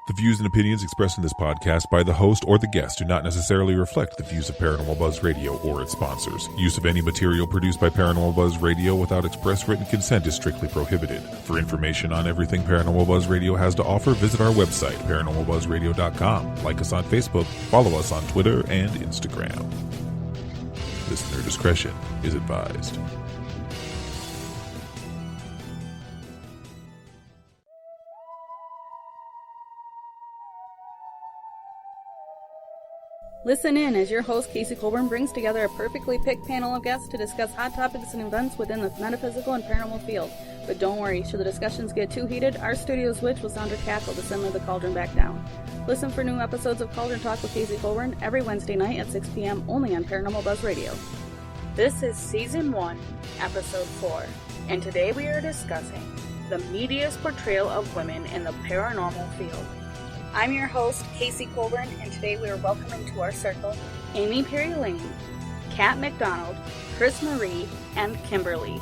The views and opinions expressed in this podcast by the host or the guest do not necessarily reflect the views of Paranormal Buzz Radio or its sponsors. Use of any material produced by Paranormal Buzz Radio without express written consent is strictly prohibited. For information on everything Paranormal Buzz Radio has to offer, visit our website, paranormalbuzzradio.com. Like us on Facebook, follow us on Twitter and Instagram. Listener discretion is advised. Listen in as your host, Casey Colburn, brings together a perfectly picked panel of guests to discuss hot topics and events within the metaphysical and paranormal field. But don't worry, should the discussions get too heated, our studio's witch will sound her cackle to simmer the cauldron back down. Listen for new episodes of Cauldron Talk with Casey Colburn every Wednesday night at 6 p.m. only on Paranormal Buzz Radio. This is Season 1, Episode 4, and today we are discussing the media's portrayal of women in the paranormal field. I'm your host, Casey Colburn, and today we are welcoming to our circle Amy Perry Lane, Kat Mcdonald, Cryss Marie, and Kimberly.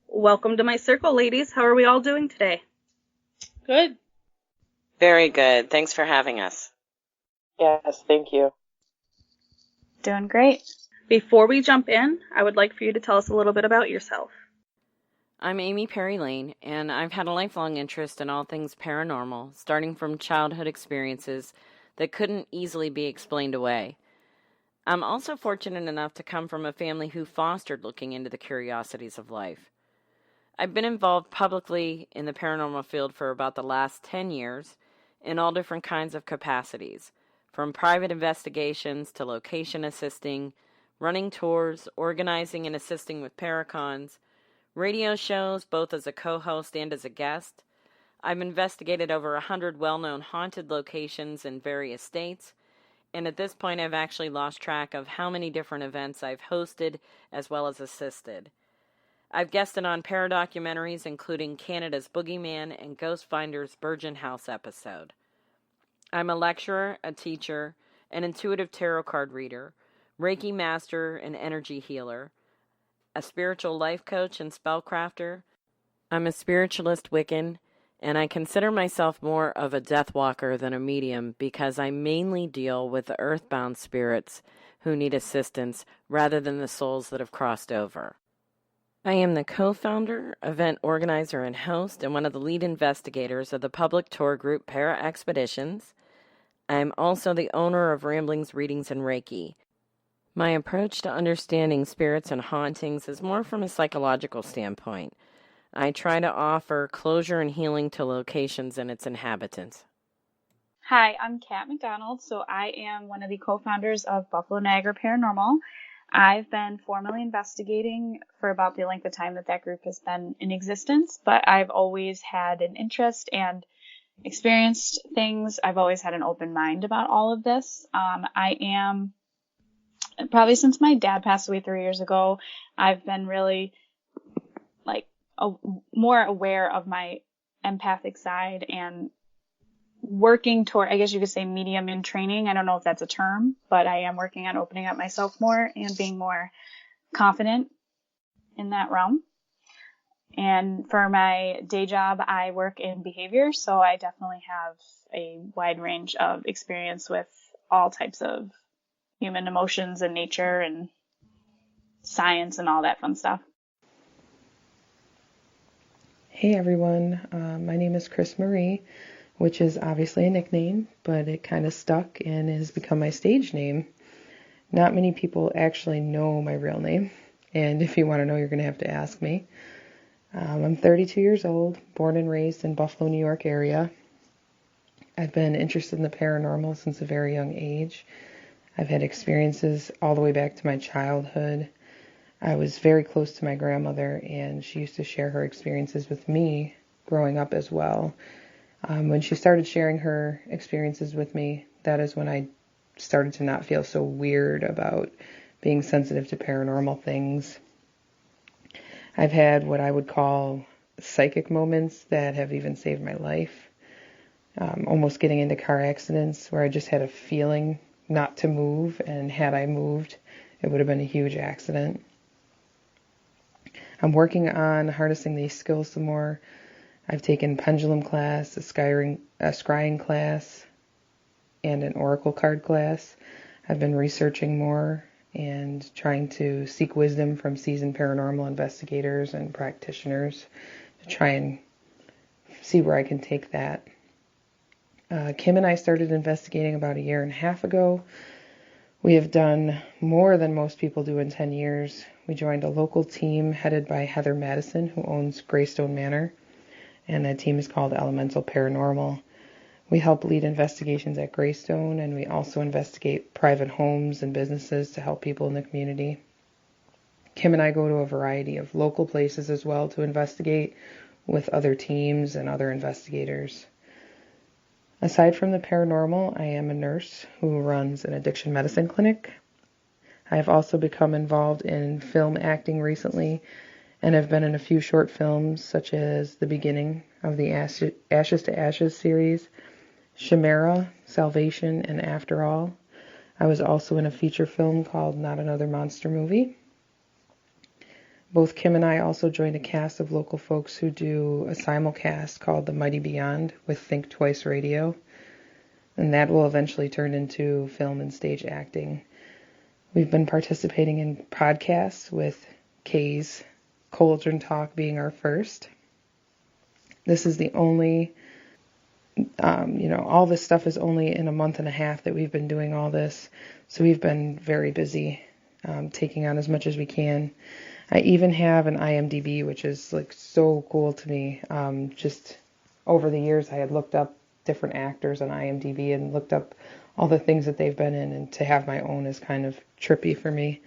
Welcome to my circle, ladies. How are we all doing today? Good. Very good. Thanks for having us. Yes, thank you. Doing great. Before we jump in, I would like for you to tell us a little bit about yourself. I'm Amy Perry Lane, and I've had a lifelong interest in all things paranormal, starting from childhood experiences that couldn't easily be explained away. I'm also fortunate enough to come from a family who fostered looking into the curiosities of life. I've been involved publicly in the paranormal field for about the last 10 years in all different kinds of capacities, from private investigations to location assisting, running tours, organizing and assisting with paracons, radio shows, both as a co-host and as a guest. I've investigated over 100 well-known haunted locations in various states, and at this point I've actually lost track of how many different events I've hosted as well as assisted. I've guested on paradocumentaries including Canada's Boogeyman and Ghost Finder's Virgin House episode. I'm a lecturer, a teacher, an intuitive tarot card reader, Reiki master, and energy healer, a spiritual life coach and spellcrafter. I'm a spiritualist Wiccan, and I consider myself more of a death walker than a medium because I mainly deal with the earthbound spirits who need assistance rather than the souls that have crossed over. I am the co-founder, event organizer, and host, and one of the lead investigators of the public tour group Para Expeditions. I am also the owner of Ramblings, Readings, and Reiki. My approach to understanding spirits and hauntings is more from a psychological standpoint. I try to offer closure and healing to locations and its inhabitants. Hi, I'm Kat Mcdonald, so I am one of the co-founders of Buffalo Niagara Paranormal. I've been formally investigating for about the length of time that group has been in existence, but I've always had an interest and experienced things. I've always had an open mind about all of this. I am... Probably since my dad passed away 3 years ago, I've been really more aware of my empathic side and working toward, I guess you could say, medium in training. I don't know if that's a term, but I am working on opening up myself more and being more confident in that realm. And for my day job, I work in behavior, so I definitely have a wide range of experience with all types of human emotions and nature and science and all that fun stuff. Hey everyone, my name is Cryss Marie, which is obviously a nickname, but it kind of stuck and has become my stage name. Not many people actually know my real name, and if you want to know, you're going to have to ask me. I'm 32 years old, born and raised in Buffalo, New York area. I've been interested in the paranormal since a very young age. I've had experiences all the way back to my childhood. I was very close to my grandmother, and she used to share her experiences with me growing up as well. When she started sharing her experiences with me, that is when I started to not feel so weird about being sensitive to paranormal things. I've had what I would call psychic moments that have even saved my life. Almost getting into car accidents where I just had a feeling not to move, and had I moved, it would have been a huge accident. I'm working on harnessing these skills some more. I've taken pendulum class, a scrying class, and an oracle card class. I've been researching more and trying to seek wisdom from seasoned paranormal investigators and practitioners to try and see where I can take that. Kim and I started investigating about 1.5 years ago. We have done more than most people do in 10 years. We joined a local team headed by Heather Madison, who owns Greystone Manor, and that team is called Elemental Paranormal. We help lead investigations at Greystone, and we also investigate private homes and businesses to help people in the community. Kim and I go to a variety of local places as well to investigate with other teams and other investigators. Aside from the paranormal, I am a nurse who runs an addiction medicine clinic. I have also become involved in film acting recently and have been in a few short films such as the beginning of the Ashes to Ashes series, Chimera, Salvation, and After All. I was also in a feature film called Not Another Monster Movie. Both Kim and I also joined a cast of local folks who do a simulcast called The Mighty Beyond with Think Twice Radio, and that will eventually turn into film and stage acting. We've been participating in podcasts with Kay's Cauldron Talk being our first. This is the only, all this stuff is only in 1.5 months that we've been doing all this, so we've been very busy taking on as much as we can. I even have an IMDb, which is like so cool to me. Just over the years, I had looked up different actors on IMDb and looked up all the things that they've been in, and to have my own is kind of trippy for me.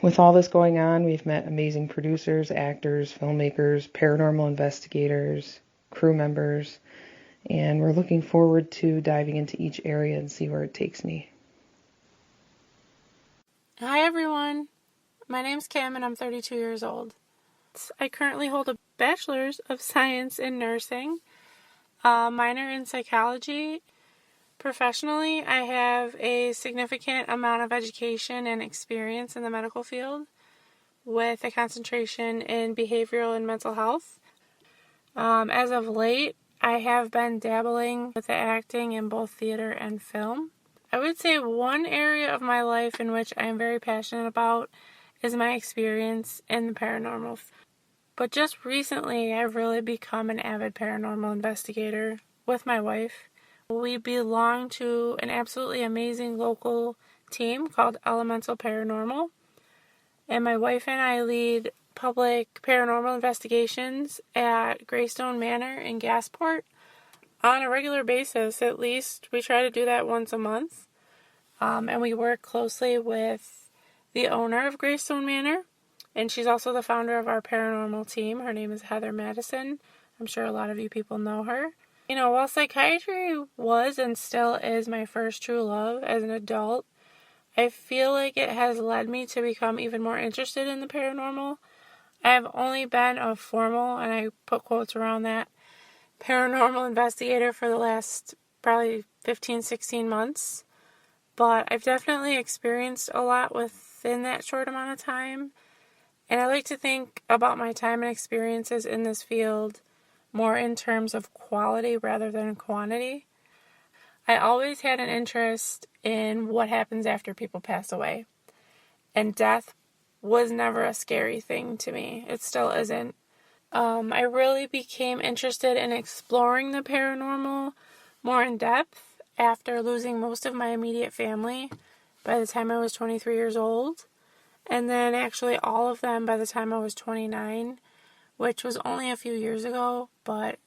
With all this going on, we've met amazing producers, actors, filmmakers, paranormal investigators, crew members, and we're looking forward to diving into each area and see where it takes me. Hi everyone, my name's Kim and I'm 32 years old. I currently hold a Bachelor's of Science in Nursing, a minor in Psychology. Professionally, I have a significant amount of education and experience in the medical field with a concentration in behavioral and mental health. As of late, I have been dabbling with the acting in both theater and film. I would say one area of my life in which I am very passionate about is my experience in the paranormal. But just recently, I've really become an avid paranormal investigator with my wife. We belong to an absolutely amazing local team called Elemental Paranormal. And my wife and I lead public paranormal investigations at Greystone Manor in Gasport on a regular basis. At least we try to do that once a month. And we work closely with the owner of Greystone Manor. And she's also the founder of our paranormal team. Her name is Heather Madison. I'm sure a lot of you people know her. While psychiatry was and still is my first true love as an adult, I feel like it has led me to become even more interested in the paranormal. I have only been a formal, and I put quotes around that, paranormal investigator for the last probably 15, 16 months. But I've definitely experienced a lot within that short amount of time. And I like to think about my time and experiences in this field more in terms of quality rather than quantity. I always had an interest in what happens after people pass away. And death was never a scary thing to me. It still isn't. I really became interested in exploring the paranormal more in depth after losing most of my immediate family by the time I was 23 years old. And then actually all of them by the time I was 29, which was only a few years ago, but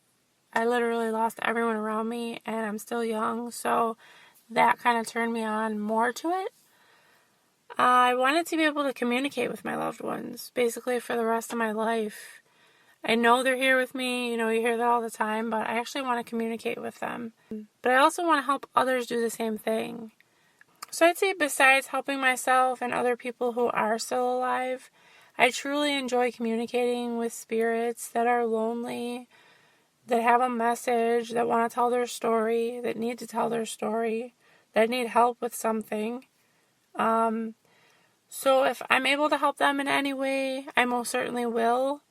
I literally lost everyone around me, and I'm still young, so that kind of turned me on more to it. I wanted to be able to communicate with my loved ones, basically for the rest of my life. I know they're here with me, you hear that all the time, but I actually want to communicate with them. But I also want to help others do the same thing. So I'd say besides helping myself and other people who are still alive, I truly enjoy communicating with spirits that are lonely, that have a message, that want to tell their story, that need to tell their story, that need help with something. So if I'm able to help them in any way, I most certainly will.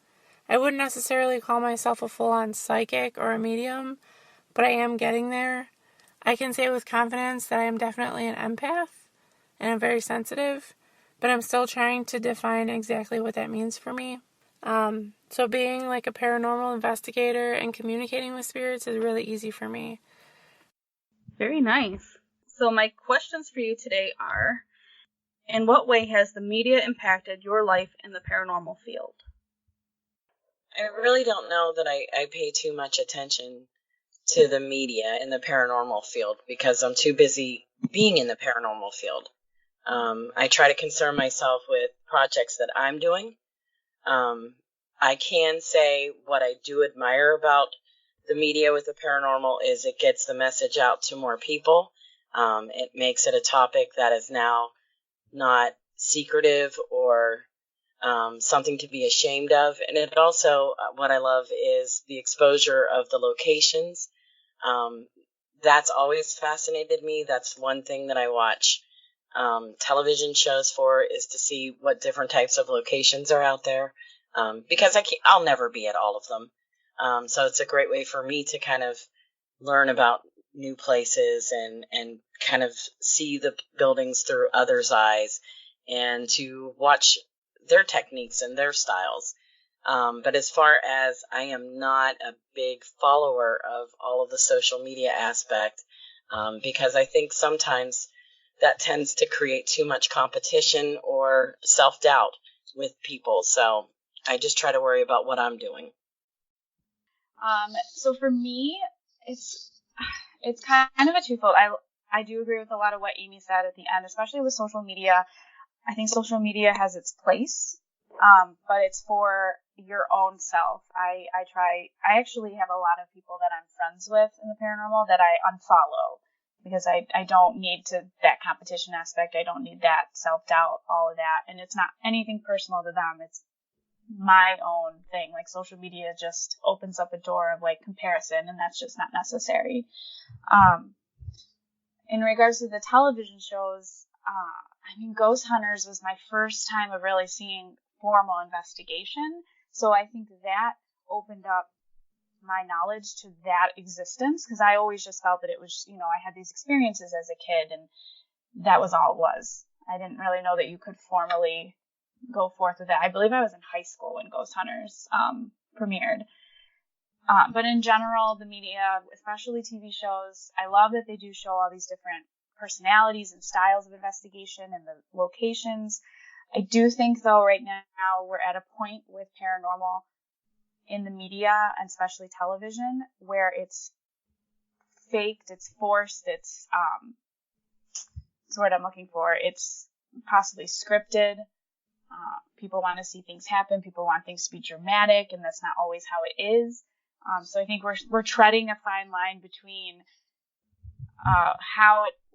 I wouldn't necessarily call myself a full-on psychic or a medium, but I am getting there. I can say with confidence that I am definitely an empath, and I'm very sensitive, but I'm still trying to define exactly what that means for me. So being like a paranormal investigator and communicating with spirits is really easy for me. Very nice. So my questions for you today are, in what way has the media impacted your life in the paranormal field? I really don't know that I pay too much attention to the media in the paranormal field because I'm too busy being in the paranormal field. I try to concern myself with projects that I'm doing. I can say what I do admire about the media with the paranormal is it gets the message out to more people. It makes it a topic that is now not secretive or something to be ashamed of. And it also, what I love is the exposure of the locations. That's always fascinated me. That's one thing that I watch television shows for, is to see what different types of locations are out there. Because I'll never be at all of them. So it's a great way for me to kind of learn about new places and kind of see the buildings through others' eyes and to watch their techniques and their styles. But as far as I am not a big follower of all of the social media aspect, because I think sometimes that tends to create too much competition or self-doubt with people. So I just try to worry about what I'm doing. So for me, it's kind of a twofold. I do agree with a lot of what Amy said at the end, especially with social media. I think social media has its place, but it's for your own self. I actually have a lot of people that I'm friends with in the paranormal that I unfollow because I don't need that competition aspect. I don't need that self-doubt, all of that. And it's not anything personal to them. It's my own thing. Like, social media just opens up a door of like comparison, and that's just not necessary. In regards to the television shows, Ghost Hunters was my first time of really seeing formal investigation. So I think that opened up my knowledge to that existence, because I always just felt that it was, I had these experiences as a kid and that was all it was. I didn't really know that you could formally go forth with it. I believe I was in high school when Ghost Hunters premiered. But in general, the media, especially TV shows, I love that they do show all these different personalities and styles of investigation and the locations. I do think, though, right now we're at a point with paranormal in the media, and especially television, where it's faked, it's forced, it's the word I'm looking for. It's possibly scripted. People want to see things happen. People want things to be dramatic, and that's not always how it is. So I think we're treading a fine line between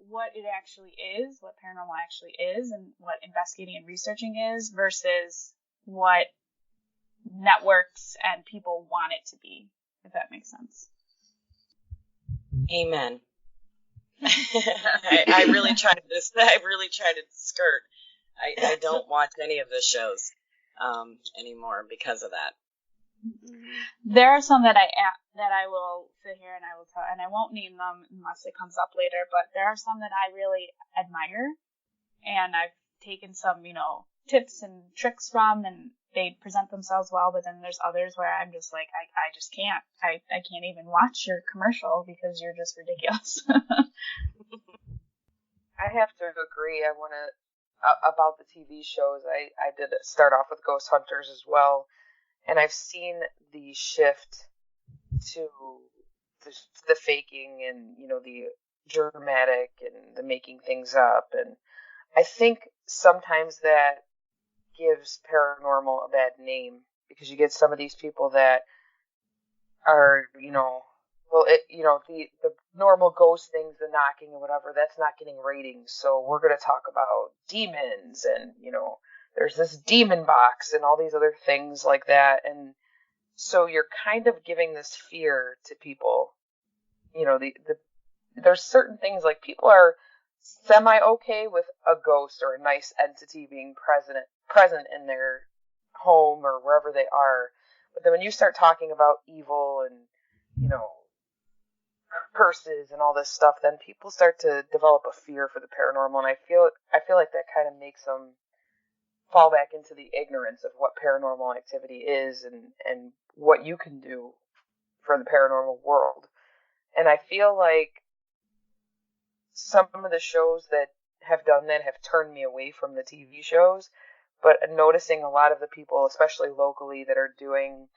what it actually is, what paranormal actually is, and what investigating and researching is, versus what networks and people want it to be, if that makes sense. Amen. I really try to skirt. I don't watch any of the shows anymore because of that. There are some that I will sit here and I will tell, and I won't name them unless it comes up later, but there are some that I really admire, and I've taken some, tips and tricks from, and they present themselves well, but then there's others where I'm just like, I just can't. I can't even watch your commercial because you're just ridiculous. I have to agree. I want to, about the TV shows, I did start off with Ghost Hunters as well. And I've seen the shift to the faking and, the dramatic and the making things up. And I think sometimes that gives paranormal a bad name, because you get some of these people that are, the normal ghost things, the knocking and whatever, that's not getting ratings. So we're going to talk about demons and, there's this demon box and all these other things like that. And so you're kind of giving this fear to people. There's certain things, like, people are semi-okay with a ghost or a nice entity being present in their home or wherever they are. But then when you start talking about evil and, curses and all this stuff, then people start to develop a fear for the paranormal, and I feel like that kind of makes them fall back into the ignorance of what paranormal activity is and what you can do for the paranormal world. And I feel like some of the shows that have done that have turned me away from the TV shows, but noticing a lot of the people, especially locally, that are doing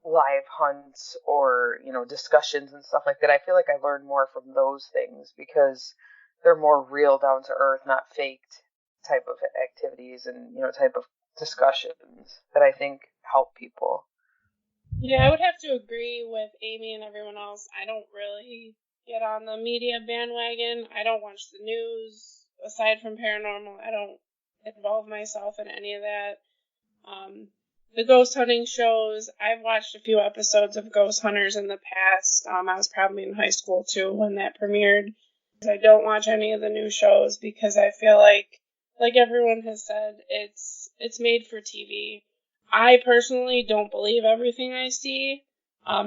live hunts or, discussions and stuff like that, I feel like I learn more from those things because they're more real, down to earth, not faked type of activities and, type of discussions that I think help people. Yeah, I would have to agree with Amy and everyone else. I don't really get on the media bandwagon. I don't watch the news. Aside from paranormal, I don't involve myself in any of that. The ghost hunting shows, I've watched a few episodes of Ghost Hunters in the past. I was probably in high school too when that premiered. I don't watch any of the new shows because I feel like everyone has said, it's made for TV. I personally don't believe everything I see,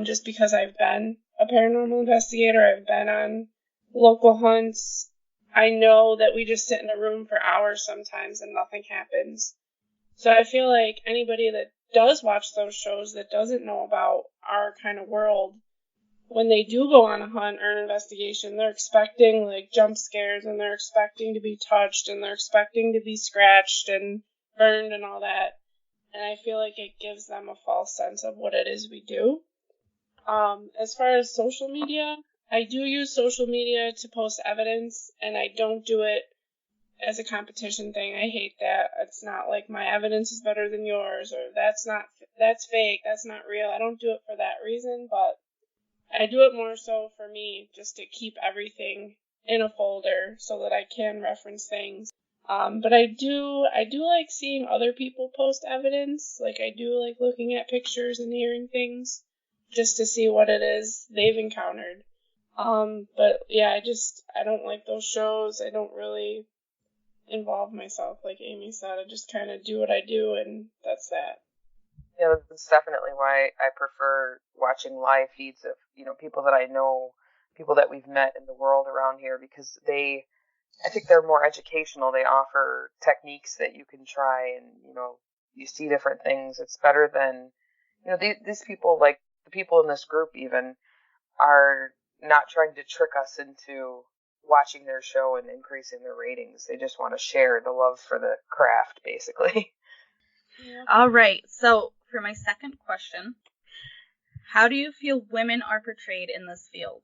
just because I've been a paranormal investigator. I've been on local hunts. I know that we just sit in a room for hours sometimes and nothing happens. So I feel like anybody that does watch those shows that doesn't know about our kind of world, when they do go on a hunt or an investigation, they're expecting like jump scares and they're expecting to be touched and they're expecting to be scratched and burned and all that. And I feel like it gives them a false sense of what it is we do. As far as social media, I do use social media to post evidence, and I don't do it as a competition thing. I hate that. It's not like my evidence is better than yours, or that's fake, that's not real. I don't do it for that reason, but I do it more so for me, just to keep everything in a folder so that I can reference things. But I do like seeing other people post evidence. Like, I do like looking at pictures and hearing things just to see what it is they've encountered. But yeah, I don't like those shows. I don't really involve myself, like Amy said. I just kind of do what I do, and that's that. Yeah, that's definitely why I prefer watching live feeds of, people that I know, people that we've met in the world around here, because I think they're more educational. They offer techniques that you can try, and, you see different things. It's better than, these people, like the people in this group even, are not trying to trick us into watching their show and increasing their ratings. They just want to share the love for the craft, basically. Yeah. All right. So for my second question, how do you feel women are portrayed in this field?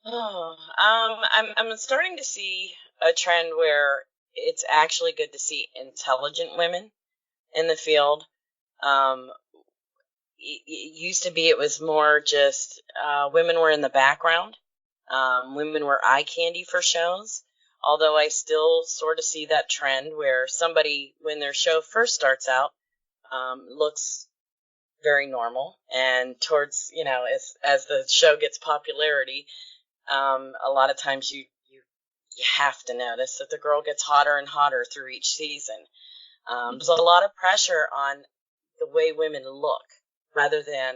I'm starting to see a trend where it's actually good to see intelligent women in the field. It used to be it was more just women were in the background. Women were eye candy for shows. Although I still sort of see that trend where somebody, when their show first starts out, looks very normal, and towards, as the show gets popularity, a lot of times you have to notice that the girl gets hotter and hotter through each season. There's a lot of pressure on the way women look, rather than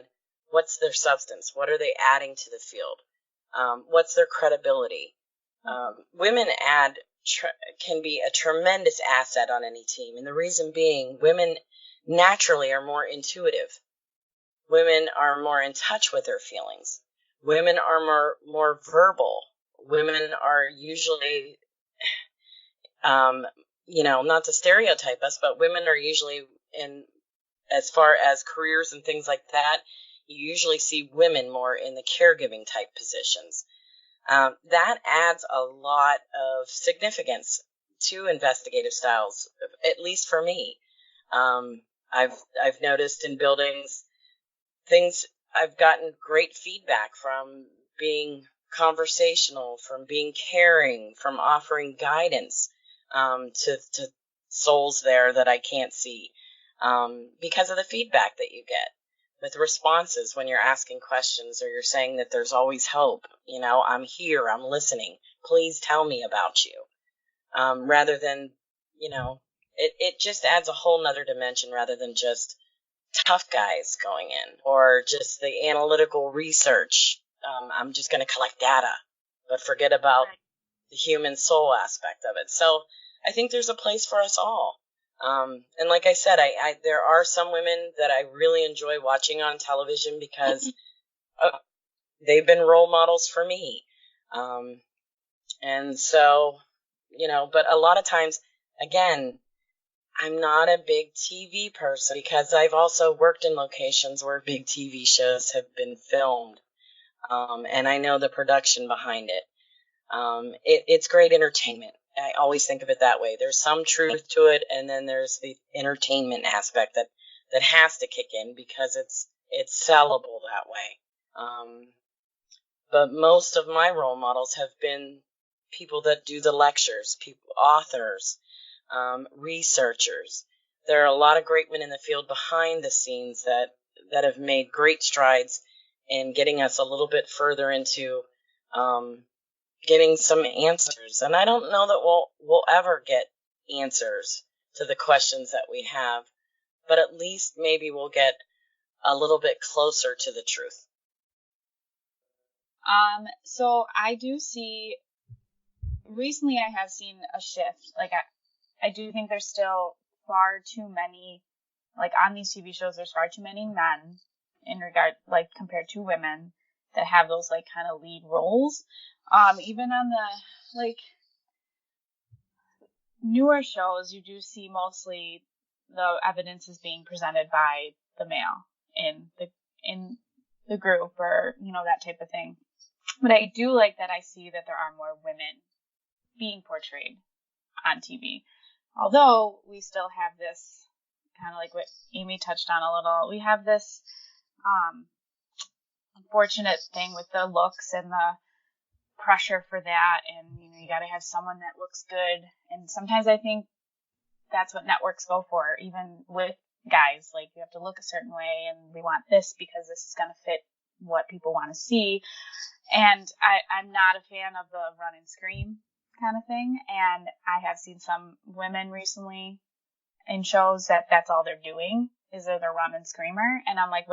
what's their substance, what are they adding to the field, what's their credibility. Women can be a tremendous asset on any team, and the reason being, women naturally are more intuitive. Women are more in touch with their feelings. Women are more verbal. Women are usually, not to stereotype us, but women are usually as far as careers and things like that, you usually see women more in the caregiving type positions. That adds a lot of significance to investigative styles, at least for me. I've noticed in buildings things. I've gotten great feedback from being conversational, from being caring, from offering guidance to souls there that I can't see, because of the feedback that you get. with responses when you're asking questions or you're saying that there's always hope. I'm here, I'm listening. Please tell me about you. Rather than, it just adds a whole nother dimension rather than just tough guys going in or just the analytical research. I'm just going to collect data, but forget about the human soul aspect of it. So I think there's a place for us all. And like I said, there are some women that I really enjoy watching on television because they've been role models for me. And so, but a lot of times, again, I'm not a big TV person because I've also worked in locations where big TV shows have been filmed. And I know the production behind it. It's great entertainment. I always think of it that way. There's some truth to it, and then there's the entertainment aspect that has to kick in because it's sellable that way. But most of my role models have been people that do the lectures, authors, researchers. There are a lot of great men in the field behind the scenes that have made great strides in getting us a little bit further into getting some answers. And I don't know that we'll ever get answers to the questions that we have, but at least maybe we'll get a little bit closer to the truth. So I do see, recently I have seen a shift. Like I do think there's still far too many, like on these TV shows, there's far too many men in regard, like compared to women that have those like kind of lead roles. Even on the like newer shows, you do see mostly the evidence is being presented by the male in the group or, that type of thing. But I do like that I see that there are more women being portrayed on TV. Although we still have this kind of like what Amy touched on a little, we have this unfortunate thing with the looks and the pressure for that, and you got to have someone that looks good. And sometimes I think that's what networks go for, even with guys. Like, you have to look a certain way, and we want this because this is going to fit what people want to see. And I'm not a fan of the run and scream kind of thing. And I have seen some women recently in shows that's all they're doing is they're the run and screamer. And I'm like,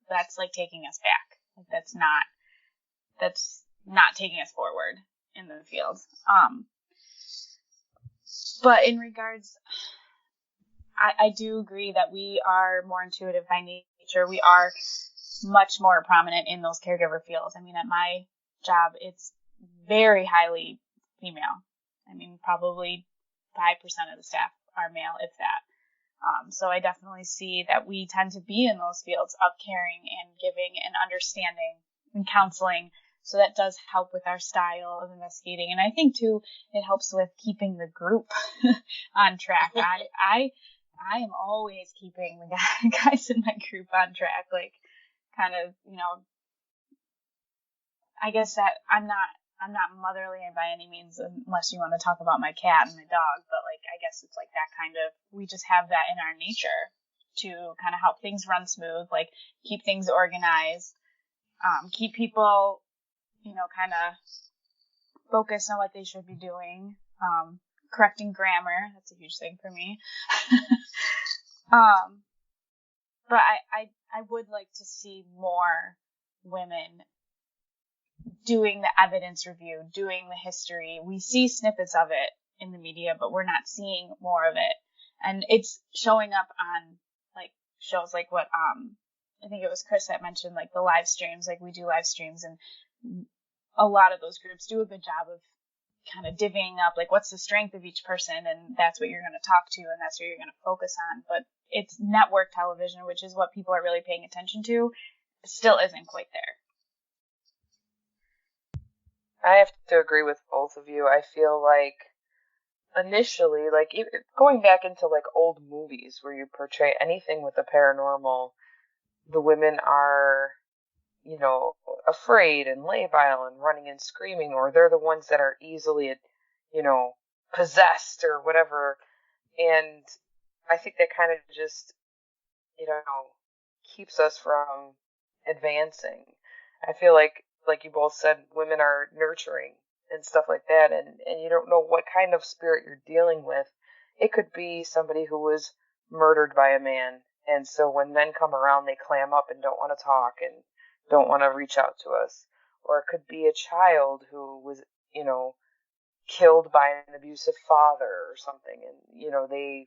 that's like taking us back. Like, that's not taking us forward in the field. But in regards, I do agree that we are more intuitive by nature. We are much more prominent in those caregiver fields. I mean, at my job, it's very highly female. I mean, probably 5% of the staff are male, if that. So I definitely see that we tend to be in those fields of caring and giving and understanding and counseling. So that does help with our style of investigating. And I think, too, it helps with keeping the group on track. I am always keeping the guys in my group on track. Like, kind of, I guess that I'm not motherly by any means, unless you want to talk about my cat and my dog. But, like, I guess it's like that kind of, we just have that in our nature to kind of help things run smooth, like keep things organized, keep people kind of focus on what they should be doing. Correcting grammar, that's a huge thing for me. But I would like to see more women doing the evidence review, doing the history. We see snippets of it in the media, but we're not seeing more of it. And it's showing up on like shows like what I think it was Cryss that mentioned, like the live streams. Like, we do live streams, and a lot of those groups do a good job of kind of divvying up, like, what's the strength of each person, and that's what you're going to talk to, and that's what you're going to focus on. But it's network television, which is what people are really paying attention to, still isn't quite there. I have to agree with both of you. I feel like initially, like, going back into like old movies where you portray anything with the paranormal, the women are, afraid and labile and running and screaming, or they're the ones that are easily, possessed or whatever. And I think that kind of just, keeps us from advancing. I feel like you both said, women are nurturing and stuff like that, and you don't know what kind of spirit you're dealing with. It could be somebody who was murdered by a man, and so when men come around, they clam up and don't want to talk and don't want to reach out to us. Or it could be a child who was, killed by an abusive father or something, and,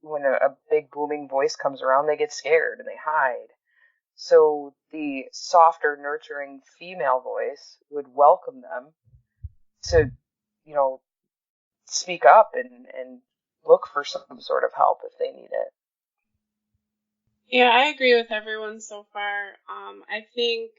when a big booming voice comes around, they get scared and they hide. So the softer, nurturing female voice would welcome them to, speak up and look for some sort of help if they need it. Yeah, I agree with everyone so far. I think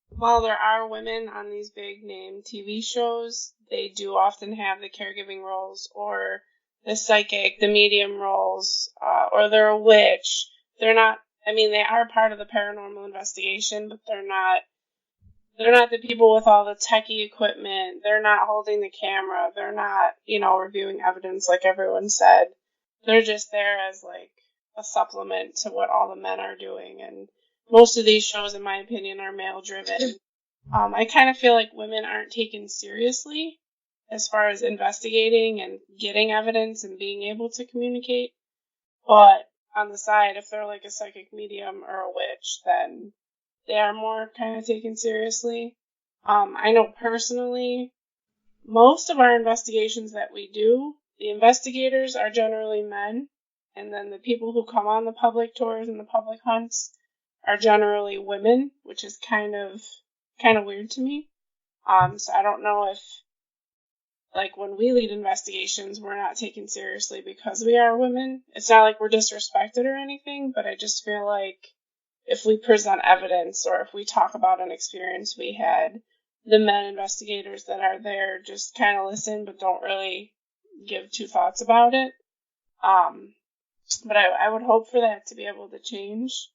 while there are women on these big name TV shows, they do often have the caregiving roles or the psychic, the medium roles, or they're a witch. They're not, they are part of the paranormal investigation, but they're not the people with all the techie equipment. They're not holding the camera. They're not, reviewing evidence like everyone said. They're just there as like a supplement to what all the men are doing. And most of these shows, in my opinion, are male driven. I kind of feel like women aren't taken seriously as far as investigating and getting evidence and being able to communicate. But on the side, if they're like a psychic medium or a witch, then they are more kind of taken seriously. I know personally, most of our investigations that we do, the investigators are generally men, and then the people who come on the public tours and the public hunts are generally women, which is kind of weird to me. So I don't know if, like, when we lead investigations, we're not taken seriously because we are women. It's not like we're disrespected or anything, but I just feel like if we present evidence or if we talk about an experience we had, the men investigators that are there just kind of listen but don't really give two thoughts about it. But I would hope for that to be able to change.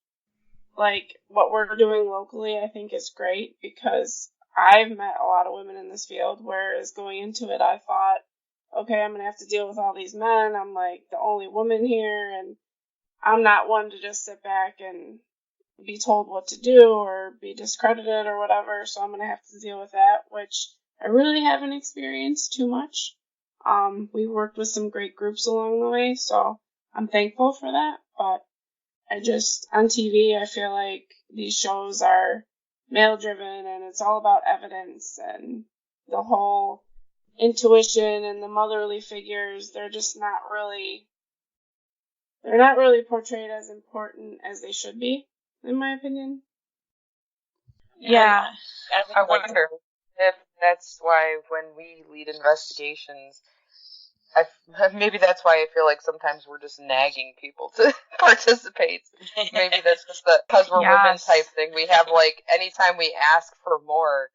Like, what we're doing locally, I think, is great because I've met a lot of women in this field, whereas going into it, I thought, okay, I'm going to have to deal with all these men. I'm, like, the only woman here, and I'm not one to just sit back and be told what to do or be discredited or whatever, so I'm going to have to deal with that, which I really haven't experienced too much. We worked with some great groups along the way, so I'm thankful for that, but on TV, I feel like these shows are male-driven, and it's all about evidence, and the whole intuition and the motherly figures, they're not really portrayed as important as they should be, in my opinion. Yeah. I wonder if that's why when we lead investigations, maybe that's why I feel like sometimes we're just nagging people to participate. Maybe that's just because we're women type thing. We have, like, anytime we ask for more,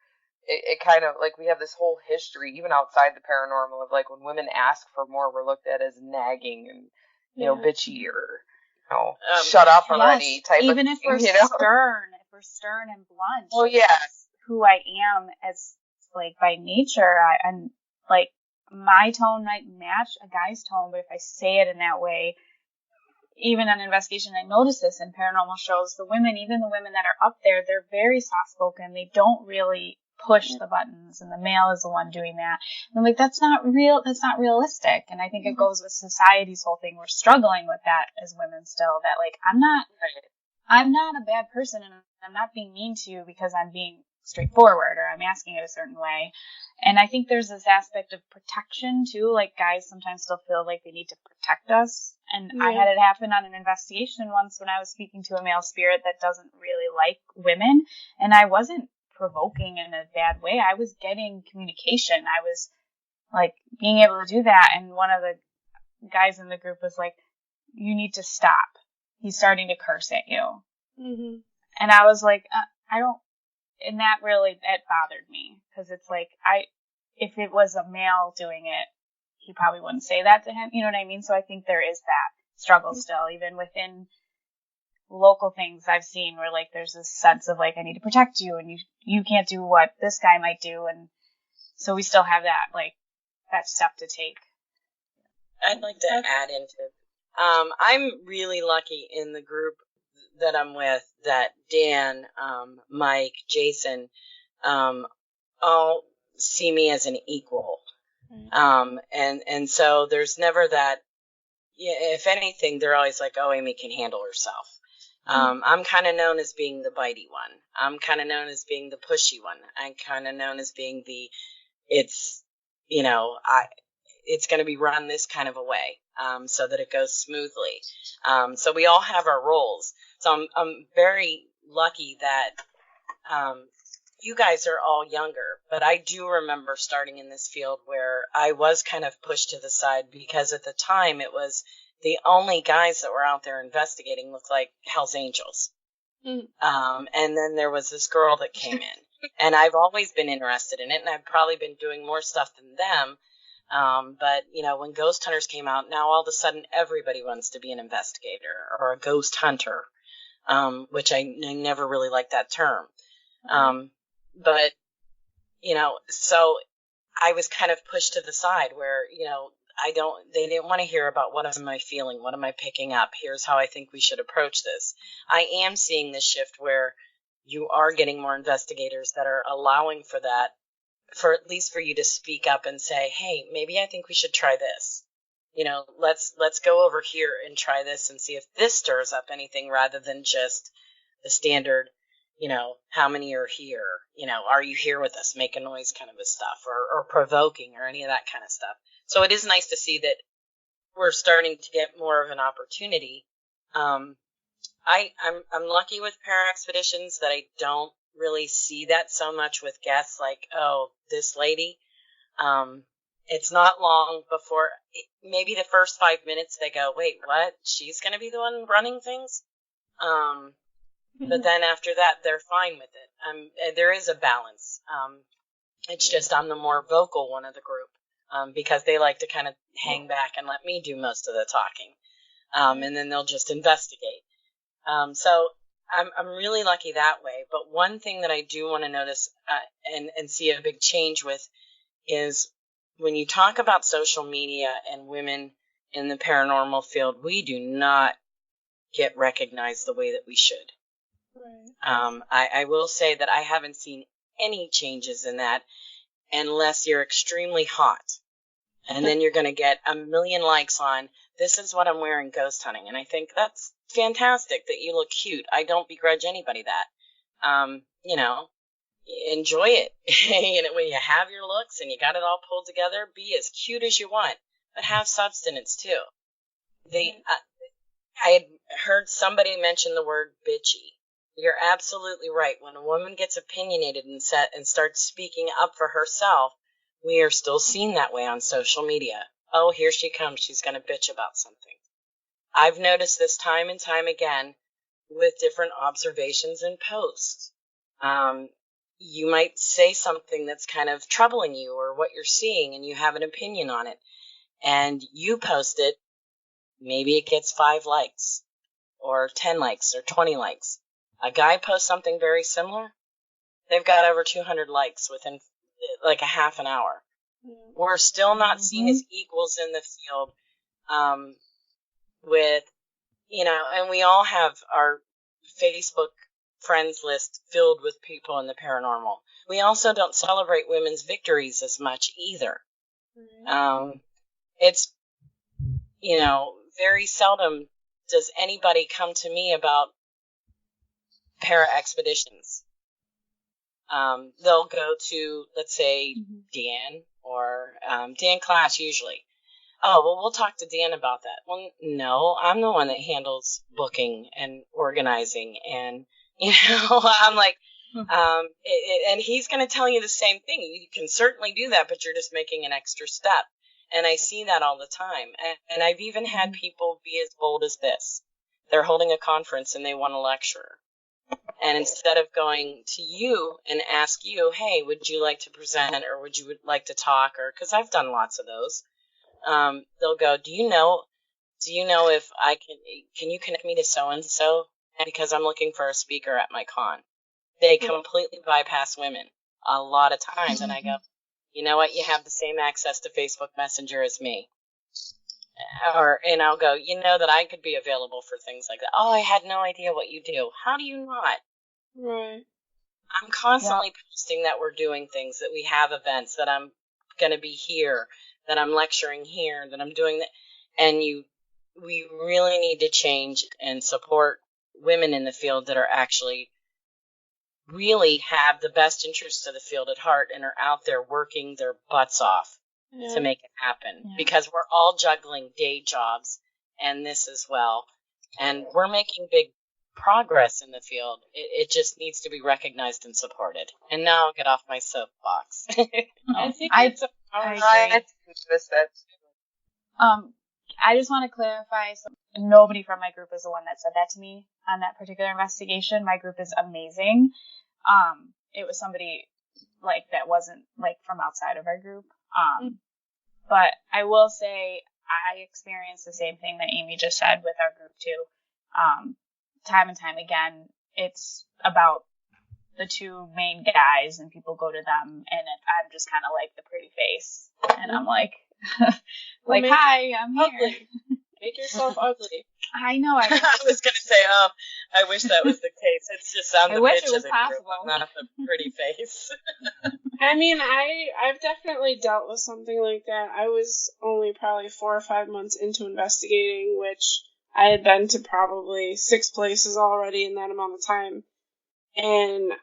it kind of, like, we have this whole history, even outside the paranormal, of, like, when women ask for more, we're looked at as nagging and, bitchy or, shut up already type of thing. Even if we're stern and blunt. Oh, yeah. Who I am as, like, by nature, I'm, like, my tone might match a guy's tone, but if I say it in that way, even on investigation, I notice this in paranormal shows, even the women that are up there, they're very soft-spoken. They don't really push the buttons, and the male is the one doing that. And I'm like, that's not realistic. And I think it goes with society's whole thing. We're struggling with that as women still, that, like, I'm not a bad person, and I'm not being mean to you because I'm being straightforward or I'm asking it a certain way. And I think there's this aspect of protection too, like guys sometimes still feel like they need to protect us. And I had it happen on an investigation once when I was speaking to a male spirit that doesn't really like women, and I wasn't provoking in a bad way. I was getting communication. I was, like, being able to do that, and one of the guys in the group was like, you need to stop. He's starting to curse at you. Mm-hmm. And I was like, and that bothered me, because it's like, if it was a male doing it, he probably wouldn't say that to him. You know what I mean? So I think there is that struggle still, even within local things I've seen where, like, there's this sense of, like, I need to protect you, and you can't do what this guy might do. And so we still have that, like, that step to take. I'd like to add into, I'm really lucky in the group that I'm with, that Dan, Mike, Jason, all see me as an equal. And so there's never that, if anything, they're always like, oh, Amy can handle herself. I'm kind of known as being the bitey one. I'm kind of known as being the pushy one. I'm kind of known as being the, it's going to be run this kind of a way, so that it goes smoothly. So we all have our roles. So I'm very lucky that, you guys are all younger, but I do remember starting in this field where I was kind of pushed to the side because at the time it was the only guys that were out there investigating looked like Hell's Angels. And then there was this girl that came in, and I've always been interested in it, and I've probably been doing more stuff than them. But when Ghost Hunters came out, now all of a sudden everybody wants to be an investigator or a ghost hunter, which I never really liked that term. But, so I was kind of pushed to the side where, they didn't want to hear about what am I feeling? What am I picking up? Here's how I think we should approach this. I am seeing this shift where you are getting more investigators that are allowing for that, for at least for you to speak up and say, hey, maybe I think we should try this. Let's go over here and try this and see if this stirs up anything rather than just the standard, how many are here? Are you here with us? Make a noise kind of a stuff, or provoking, or any of that kind of stuff. So it is nice to see that we're starting to get more of an opportunity. I'm lucky with Para Expeditions that I don't really see that so much with guests like, oh, this lady. It's not long before, maybe the first 5 minutes they go, wait, what? She's going to be the one running things? But then after that, they're fine with it. There is a balance. It's just I'm the more vocal one of the group, because they like to kind of hang back and let me do most of the talking. And then they'll just investigate. So I'm really lucky that way. But one thing that I do want to notice and see a big change with is when you talk about social media and women in the paranormal field, we do not get recognized the way that we should. Right. I will say that I haven't seen any changes in that unless you're extremely hot. And then you're going to get a million likes on, this is what I'm wearing ghost hunting. And I think that's fantastic that you look cute. I don't begrudge anybody that. Enjoy it. When you have your looks and you got it all pulled together, be as cute as you want, but have substance too. I had heard somebody mention the word bitchy. You're absolutely right. When a woman gets opinionated and starts speaking up for herself, we are still seen that way on social media. Oh, here she comes. She's going to bitch about something. I've noticed this time and time again with different observations and posts. You might say something that's kind of troubling you or what you're seeing, and you have an opinion on it, and you post it. Maybe it gets 5 likes or 10 likes or 20 likes. A guy posts something very similar. They've got over 200 likes within like a half an hour. We're still not seen as equals in the field, and we all have our Facebook friends list filled with people in the paranormal. We also don't celebrate women's victories as much either. It's, very seldom does anybody come to me about Para Expeditions. They'll go to, let's say, Dan or Dan Clash usually. Oh, well, we'll talk to Dan about that. Well, no, I'm the one that handles booking and organizing, and I'm like, and he's going to tell you the same thing. You can certainly do that, but you're just making an extra step. And I see that all the time. And I've even had people be as bold as this. They're holding a conference and they want a lecturer. And instead of going to you and ask you, hey, would you like to present, or would you like to talk, or because I've done lots of those, they'll go, do you know if I can you connect me to so-and-so? Because I'm looking for a speaker at my con. They completely bypass women a lot of times. And I go, you know what? You have the same access to Facebook Messenger as me. And I'll go, that I could be available for things like that. Oh, I had no idea what you do. How do you not? Right. I'm constantly posting that we're doing things, that we have events, that I'm going to be here, that I'm lecturing here, that I'm doing that. And we really need to change and support women in the field that are actually really have the best interests of the field at heart and are out there working their butts off to make it happen, because we're all juggling day jobs and this as well. And we're making big progress in the field. It just needs to be recognized and supported. And now I'll get off my soapbox. I think I it's agree. I just want to clarify, so nobody from my group is the one that said that to me on that particular investigation. My group is amazing. It was somebody that wasn't from outside of our group. But I will say I experienced the same thing that Amy just said with our group too. Time and time again, it's about the two main guys, and people go to them, and I'm just kind of like the pretty face, and I'm like, hi, I'm here. Make yourself ugly. I know. I was gonna say, I wish that was the case. It's just I'm the wish bitch it was of the possible. group, not the pretty face. I mean, I've definitely dealt with something like that. I was only probably 4 or 5 months into investigating, which I had been to probably 6 places already in that amount of time. And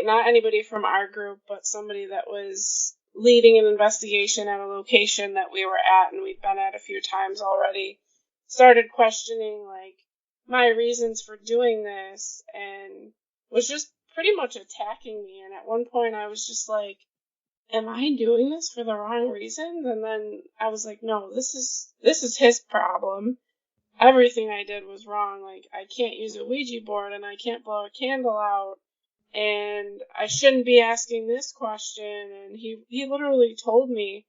not anybody from our group, but somebody that was leading an investigation at a location that we were at and we'd been at a few times already, started questioning my reasons for doing this, and was just pretty much attacking me. And at one point I was just like, am I doing this for the wrong reasons? And then I was like, no, this is his problem. Everything I did was wrong. I can't use a Ouija board, and I can't blow a candle out, and I shouldn't be asking this question. And he literally told me,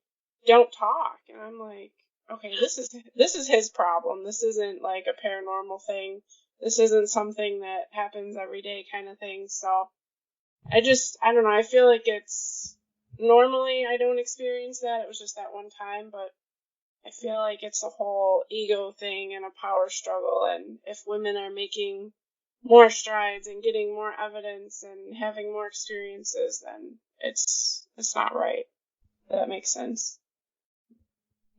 don't talk. And I'm like, okay, this is his problem. This isn't a paranormal thing. This isn't something that happens every day kind of thing. So I don't know. I feel like it's normally I don't experience that. It was just that one time, but I feel like it's a whole ego thing and a power struggle. And if women are making more strides and getting more evidence and having more experiences, then it's not right. If that makes sense.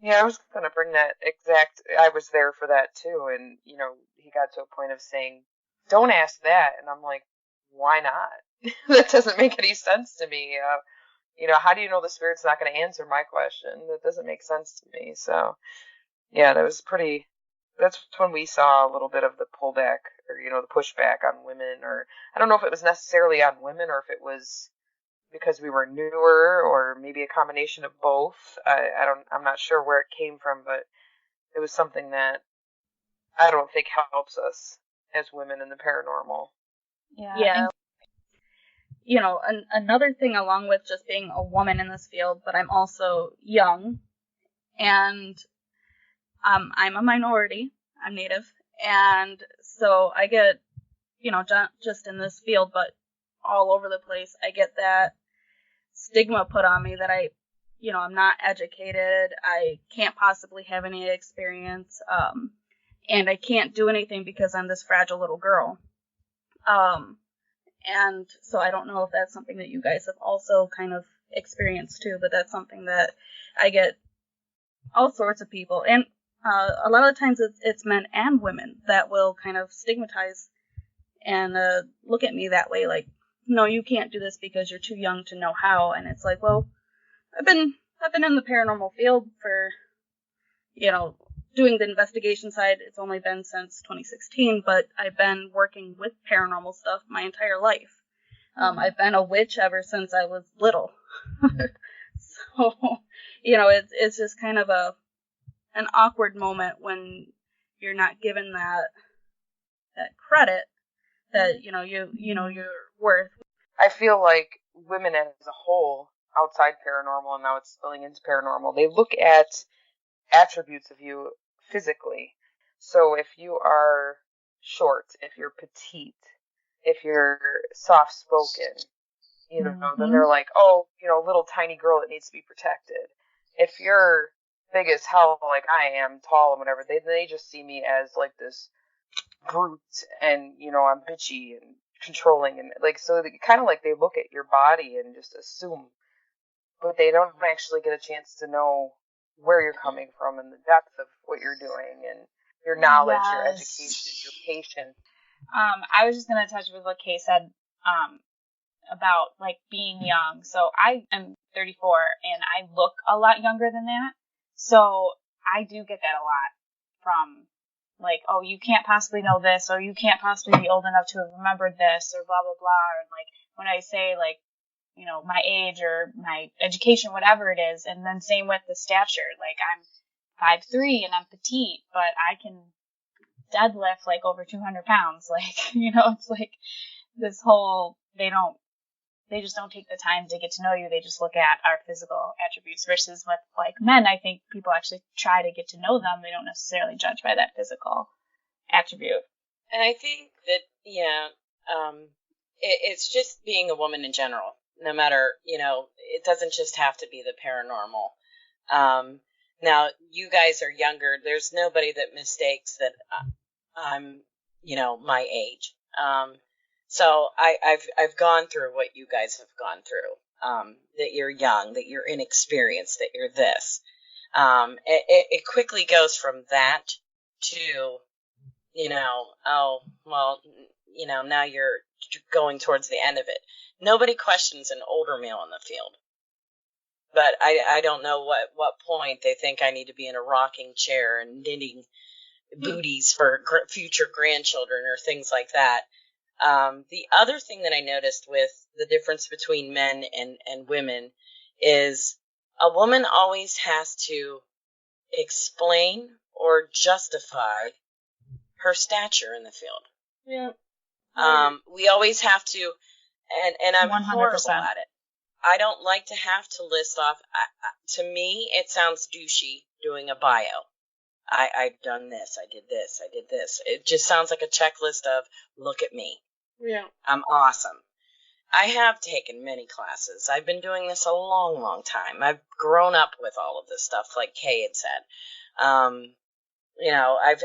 Yeah, I was going to bring that exact. I was there for that too, and he got to a point of saying, "Don't ask that," and I'm like, "Why not? That doesn't make any sense to me. How do you know the spirit's not going to answer my question? That doesn't make sense to me." So, yeah, that was pretty. That's when we saw a little bit of the pullback, or the pushback on women, or I don't know if it was necessarily on women, or if it was because we were newer, or maybe a combination of both. I'm not sure where it came from, but it was something that I don't think helps us as women in the paranormal. Yeah. Another thing along with just being a woman in this field, but I'm also young, and I'm a minority. I'm Native, and so I get, not just in this field, but all over the place, I get that stigma put on me that I'm not educated, I can't possibly have any experience, and I can't do anything because I'm this fragile little girl. And so I don't know if that's something that you guys have also kind of experienced too, but that's something that I get all sorts of people, and a lot of times it's men and women that will kind of stigmatize and look at me that way, like, no, you can't do this because you're too young to know how. And it's like, well, I've been in the paranormal field for, doing the investigation side. It's only been since 2016, but I've been working with paranormal stuff my entire life. I've been a witch ever since I was little. So, it's just kind of an awkward moment when you're not given that credit that, you're worth. I feel like women as a whole, outside paranormal, and now it's spilling into paranormal, they look at attributes of you physically. So if you are short, if you're petite, if you're soft-spoken, then they're like, oh, little tiny girl that needs to be protected. If you're big as hell, like I am, tall and whatever, they just see me as like this brute, and I'm bitchy and controlling, and like, so kind of like they look at your body and just assume, but they don't actually get a chance to know where you're coming from and the depth of what you're doing and your knowledge, your education, your patience. I was just gonna touch with what Kay said about like being young. So I am 34 and I look a lot younger than that. So I do get that a lot from like, oh, you can't possibly know this, or you can't possibly be old enough to have remembered this, or blah, blah, blah. And like when I say like, my age or my education, whatever it is. And then same with the stature. Like I'm 5'3" and I'm petite, but I can deadlift like over 200 pounds. Like, it's like this whole, they just don't take the time to get to know you. They just look at our physical attributes versus with like men. I think people actually try to get to know them. They don't necessarily judge by that physical attribute. And I think that, it's just being a woman in general, no matter, it doesn't just have to be the paranormal. Now you guys are younger. There's nobody that mistakes that I'm, my age. So I've gone through what you guys have gone through, that you're young, that you're inexperienced, that you're this. It quickly goes from that to, oh, well, now you're going towards the end of it. Nobody questions an older male in the field. But I don't know what point they think I need to be in a rocking chair and knitting booties for future grandchildren or things like that. The other thing that I noticed with the difference between men and women is a woman always has to explain or justify her stature in the field. Yeah. We always have to, and I'm 100%. horrible at it. I don't like to have to list off. To me, it sounds douchey doing a bio. I've done this, I did this, I did this. It just sounds like a checklist of, look at me. Yeah. I'm awesome. I have taken many classes. I've been doing this a long, long time. I've grown up with all of this stuff, like Kay had said. I've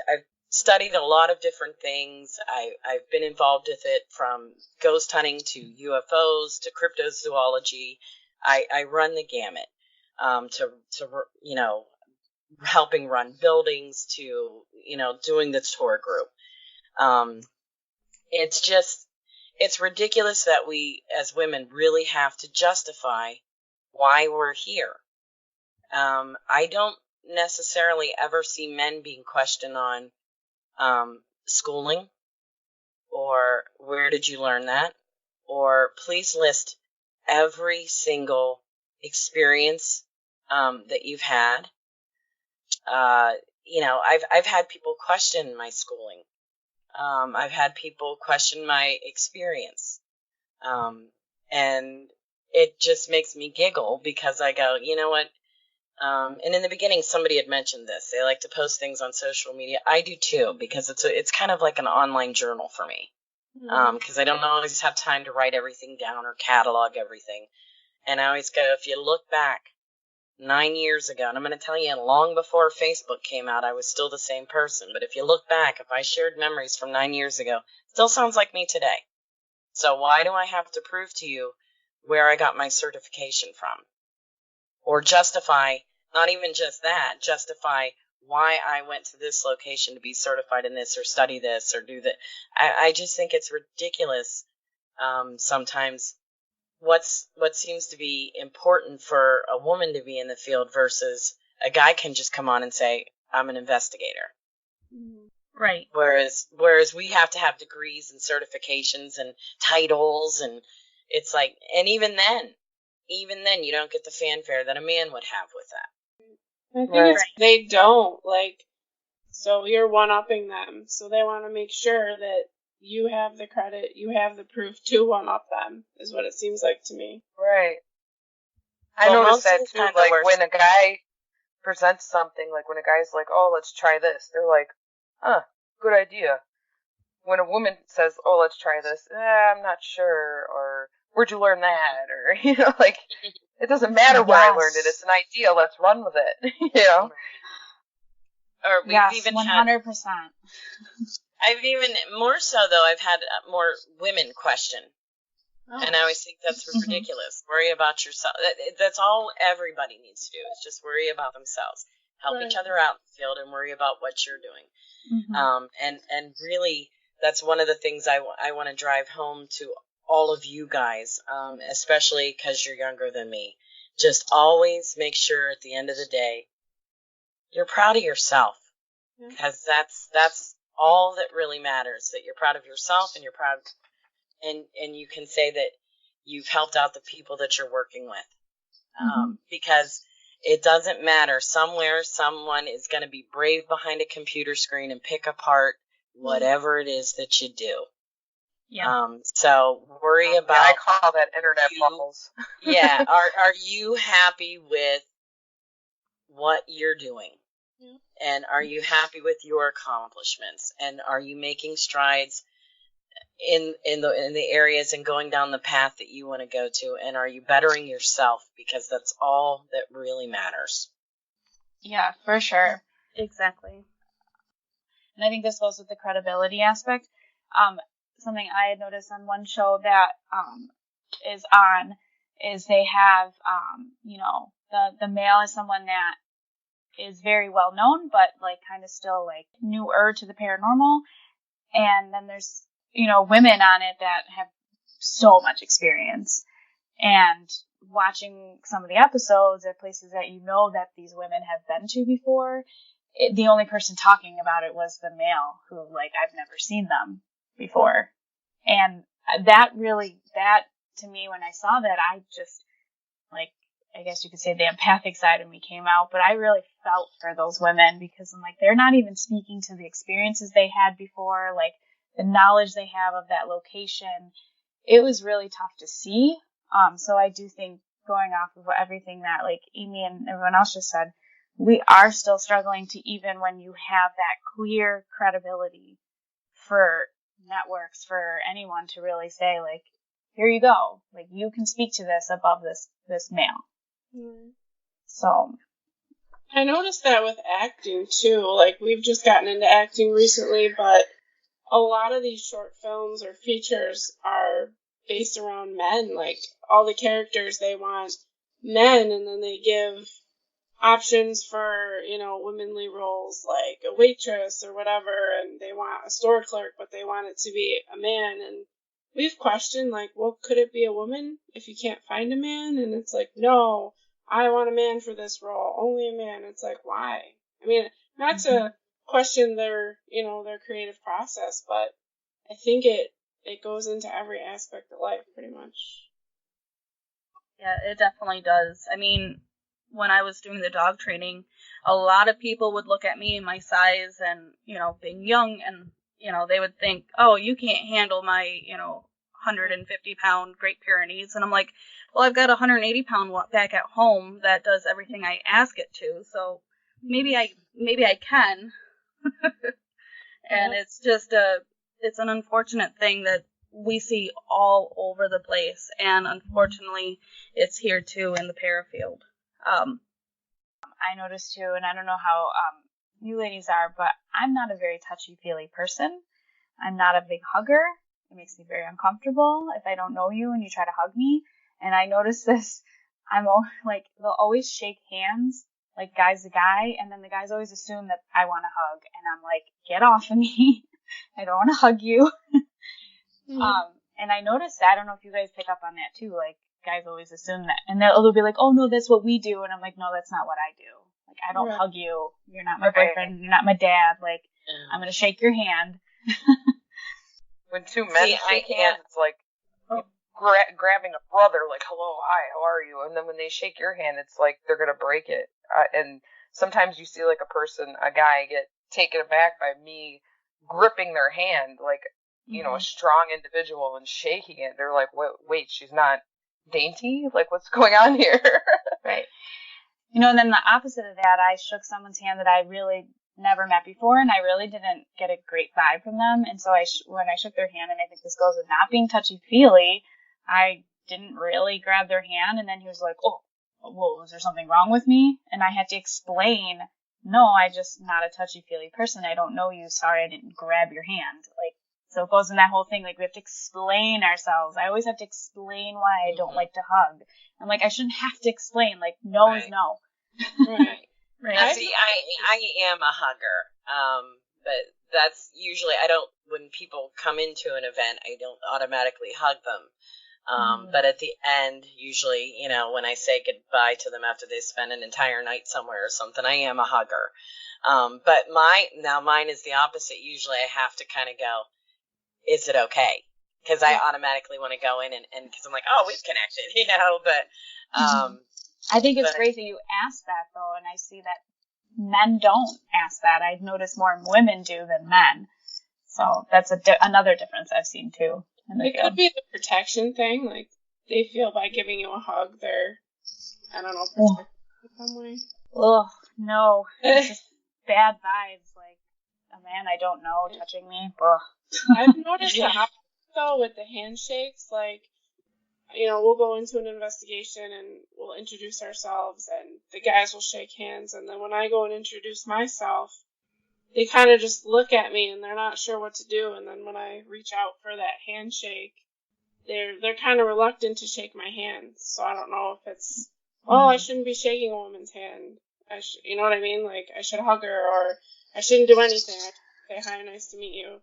studied a lot of different things. I've been involved with it, from ghost hunting to UFOs to cryptozoology. I run the gamut, to helping run buildings to, doing the tour group. It's ridiculous that we as women really have to justify why we're here. I don't necessarily ever see men being questioned on schooling, or where did you learn that, or please list every single experience that you've had. I've had people question my schooling. I've had people question my experience. And it just makes me giggle, because I go, you know what? And in the beginning, somebody had mentioned this. They like to post things on social media. I do too, because it's kind of like an online journal for me. Because I don't always have time to write everything down or catalog everything. And I always go, if you look back 9 years ago, and I'm going to tell you, long before Facebook came out, I was still the same person. But if you look back, if I shared memories from 9 years ago, it still sounds like me today. So why do I have to prove to you where I got my certification from? Or justify, not even just that, justify why I went to this location to be certified in this, or study this, or do that. I just think it's ridiculous sometimes what seems to be important for a woman to be in the field versus a guy can just come on and say, I'm an investigator. Right. Whereas we have to have degrees and certifications and titles, and it's like, and even then you don't get the fanfare that a man would have with that. I think they don't, so you're one-upping them, so they want to make sure that you have the credit, you have the proof to one-up them, is what it seems like to me. Right. I noticed that too, like when a guy presents something, like when a guy's like, oh, let's try this, they're like, huh, good idea. When a woman says, oh, let's try this, I'm not sure, or where'd you learn that? Or, like, it doesn't matter where I learned it. It's an idea. Let's run with it, Or we've even 100%. I've even, more so though, I've had more women question. Oh. And I always think that's ridiculous. Worry about yourself. That's all everybody needs to do, is just worry about themselves. Help each other out in the field and worry about what you're doing. And really, that's one of the things I want to drive home to all of you guys, especially because you're younger than me. Just always make sure at the end of the day, you're proud of yourself. Because that's all that really matters, that you're proud of yourself and you're proud, and you can say that you've helped out the people that you're working with. Because it doesn't matter. Somewhere, someone is going to be brave behind a computer screen and pick apart whatever it is that you do. So worry about. I call that internet bubbles. Are you happy with what you're doing? And are you happy with your accomplishments? And are you making strides in the areas and going down the path that you want to go to? And are you bettering yourself? Because that's all that really matters. Yeah, for sure. Exactly. And I think this goes with the credibility aspect. Something I had noticed on one show that is they have the male is someone that is very well known, but like kind of still like newer to the paranormal. And then there's, women on it that have so much experience, and watching some of the episodes at places that that these women have been to before, the only person talking about it was the male, who like I've never seen them before. And that to me, when I saw that, I just like, I guess you could say the empathic side of me came out, but I really felt for those women, because I'm like, they're not even speaking to the experiences they had before, like the knowledge they have of that location. It was really tough to see. So I do think, going off of everything that like Amy and everyone else just said, we are still struggling to, even when you have that clear credibility for networks, for anyone to really say like, here you go, like you can speak to this above this male. So I noticed that with acting too. Like, we've just gotten into acting recently, but a lot of these short films or features are based around men. Like, all the characters, they want men, and then they give options for, womanly roles, like a waitress or whatever, and they want a store clerk, but they want it to be a man. And we've questioned, like, well, could it be a woman if you can't find a man? And it's like, no, I want a man for this role, only a man. It's like, why? I mean, not to question their creative process, but I think it goes into every aspect of life, pretty much. Yeah, it definitely does. I mean, when I was doing the dog training, a lot of people would look at me, my size, and, being young, and, they would think, oh, you can't handle my, 150-pound Great Pyrenees. And I'm like, well, I've got a 180-pound back at home that does everything I ask it to, so maybe I can. And it's just it's an unfortunate thing that we see all over the place, and unfortunately, it's here too in the para field. I noticed too, and I don't know how you ladies are, but I'm not a very touchy-feely person. I'm not a big hugger. It makes me very uncomfortable if I don't know you and you try to hug me. And I noticed this, they'll always shake hands, like guy's a guy, and then the guys always assume that I want to hug, and I'm like, get off of me. I don't want to hug you. And I noticed that, I don't know if you guys pick up on that too, like, guys always assume that, and they'll be like, oh no, that's what we do, and I'm like, no, that's not what I do. Like, I don't hug you, you're not my boyfriend, you're not my dad, like, I'm gonna shake your hand. When two men shake hands, it's like grabbing a brother, like, hello, hi, how are you? And then when they shake your hand, it's like they're gonna break it. And sometimes you see like a guy get taken aback by me gripping their hand, like, a strong individual, and shaking it. They're like, wait, she's not dainty? Like, what's going on here? Right. And then the opposite of that, I shook someone's hand that I really never met before, and I really didn't get a great vibe from them. And so when I shook their hand, and I think this goes with not being touchy-feely, I didn't really grab their hand, and then he was like, oh, whoa, was there something wrong with me? And I had to explain, no, I just not a touchy-feely person. I don't know you. Sorry, I didn't grab your hand. Like, so it goes in that whole thing. Like, we have to explain ourselves. I always have to explain why I don't like to hug. I'm like, I shouldn't have to explain. Like, no is no. Right. Right. See, I am a hugger. But that's usually, when people come into an event, I don't automatically hug them. But at the end, usually, when I say goodbye to them after they spend an entire night somewhere or something, I am a hugger. But mine is the opposite. Usually I have to kind of go, is it okay? Because I automatically want to go in and because I'm like, oh, we've connected, but, I think it's great that you asked that, though, and I see that men don't ask that. I've noticed more women do than men. So that's another difference I've seen, too. It could be the protection thing. Like, they feel by giving you a hug, they're, I don't know, protected in some way. Ugh, no. It's just bad vibes. Like, a man I don't know touching me. Ugh. I've noticed that, though, with the handshakes. Like, we'll go into an investigation and we'll introduce ourselves and the guys will shake hands. And then when I go and introduce myself, they kind of just look at me and they're not sure what to do. And then when I reach out for that handshake, they're kind of reluctant to shake my hand. So I don't know if it's, I shouldn't be shaking a woman's hand. You know what I mean? Like, I should hug her, or I shouldn't do anything. I should say hi, nice to meet you.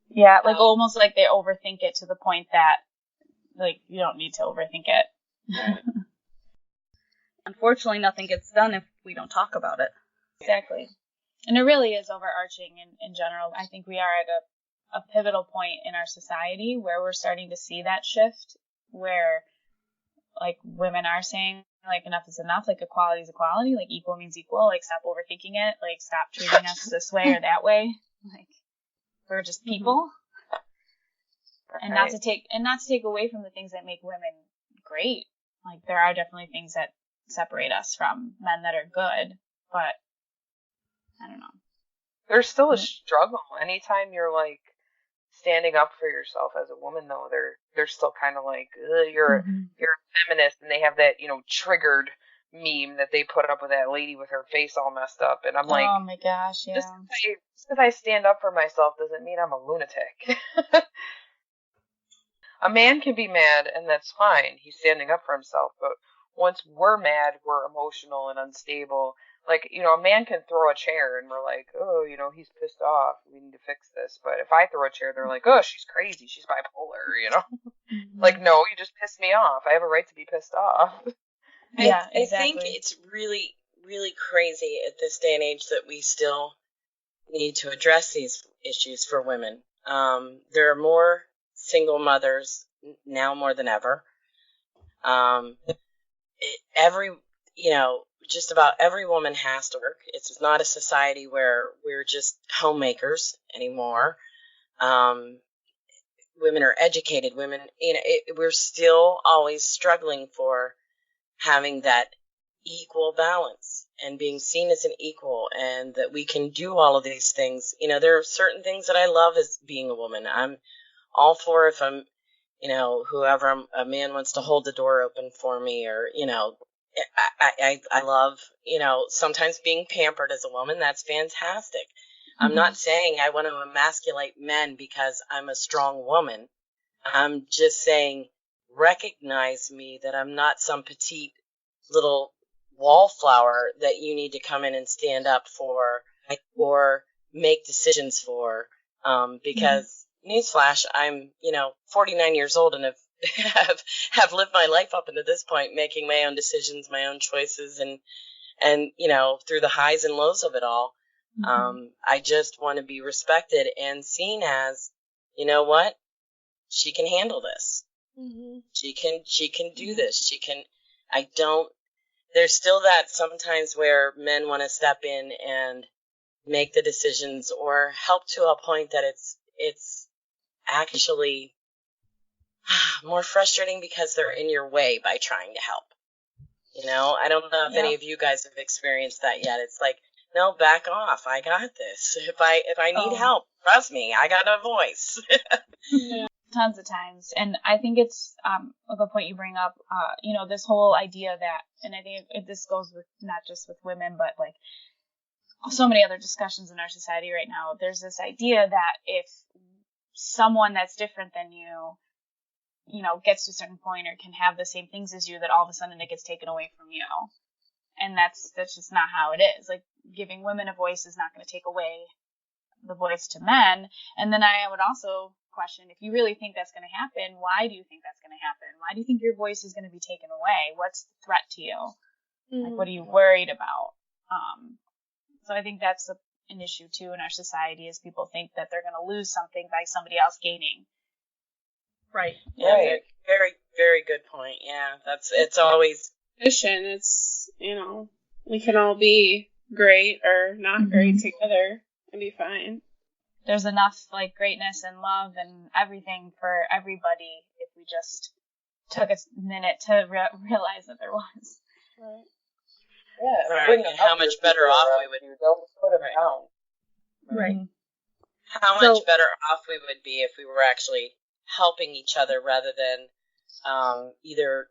Yeah, like almost like they overthink it to the point that, like, you don't need to overthink it. Right. Unfortunately, nothing gets done if we don't talk about it. Exactly. And it really is overarching in general. I think we are at a pivotal point in our society where we're starting to see that shift, where, like, women are saying, like, enough is enough, like, equality is equality, like, equal means equal, like, stop overthinking it, like, stop treating us this way or that way, like, we're just people. And not to take away from the things that make women great. Like, there are definitely things that separate us from men that are good, but I don't know. There's still a struggle. Anytime you're, like, standing up for yourself as a woman, though, they're still kind of like, you're a feminist, and they have that, triggered meme that they put up with that lady with her face all messed up, and I'm like, oh my gosh, yeah. Just because I stand up for myself doesn't mean I'm a lunatic. A man can be mad, and that's fine. He's standing up for himself, but once we're mad, we're emotional and unstable. Like, a man can throw a chair, and we're like, oh, he's pissed off. We need to fix this. But if I throw a chair, they're like, oh, she's crazy. She's bipolar, Like, no, you just pissed me off. I have a right to be pissed off. Yeah, I exactly. think it's really, really crazy at this day and age that we still need to address these issues for women. There are more single mothers now more than ever. Just about every woman has to work. It's not a society where we're just homemakers anymore. Women are educated. Women, we're still always struggling for having that equal balance and being seen as an equal, and that we can do all of these things. There are certain things that I love as being a woman. I'm all for if I'm, whoever a man wants to hold the door open for me, or, I love, sometimes being pampered as a woman. That's fantastic. I'm not saying I want to emasculate men because I'm a strong woman. I'm just saying, recognize me that I'm not some petite little wallflower that you need to come in and stand up for or make decisions for. Because newsflash, I'm, 49 years old and have lived my life up into this point, making my own decisions, my own choices, and through the highs and lows of it all. I just want to be respected and seen as, you know what? She can handle this. She can do this. There's still that sometimes where men want to step in and make the decisions or help to a point that it's actually more frustrating because they're in your way by trying to help. I don't know if any of you guys have experienced that yet. It's like, no, back off. I got this. If I need help, trust me, I got a voice. Tons of times. And I think it's a good point you bring up, this whole idea that, and I think this goes with not just with women, but like so many other discussions in our society right now. There's this idea that if someone that's different than you, gets to a certain point or can have the same things as you, that all of a sudden it gets taken away from you. And that's just not how it is. Like, giving women a voice is not going to take away the voice to men. And then I would also question, if you really think that's going to happen, why do you think that's going to happen? Why do you think your voice is going to be taken away? What's the threat to you? Like, what are you worried about? So I think that's an issue too in our society, is people think that they're going to lose something by somebody else gaining. Right. Yeah, right. Very, very good point. Yeah, it's always It's, we can all be great or not great together and be fine. There's enough like greatness and love and everything for everybody if we just took a minute to realize that there was. Right. Yeah. Right. And how much better off we would. You don't put them down. Right. How much better off we would be if we were actually helping each other rather than either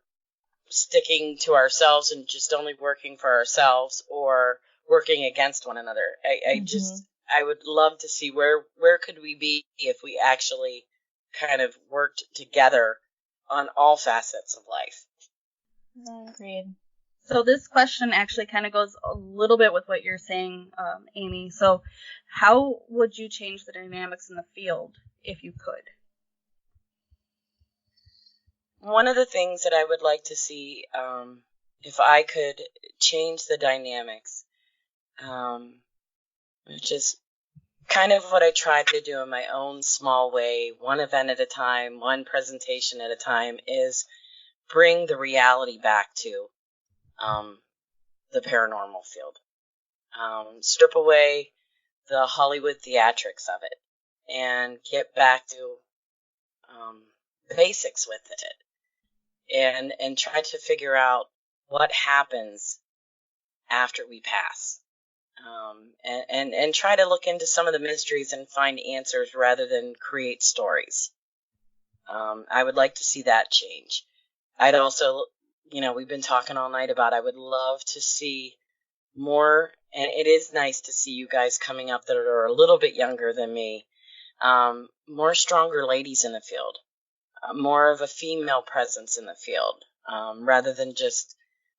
sticking to ourselves and just only working for ourselves or working against one another. I would love to see where could we be if we actually kind of worked together on all facets of life. Agreed. So this question actually kind of goes a little bit with what you're saying, Amy. So how would you change the dynamics in the field if you could? One of the things that I would like to see, if I could change the dynamics, which is kind of what I tried to do in my own small way, one event at a time, one presentation at a time, is bring the reality back to the paranormal field. Strip away the Hollywood theatrics of it and get back to basics with it and try to figure out what happens after we pass. And try to look into some of the mysteries and find answers rather than create stories. I would like to see that change. I'd also, we've been talking all night about, I would love to see more, and it is nice to see you guys coming up that are a little bit younger than me, more stronger ladies in the field, more of a female presence in the field, rather than just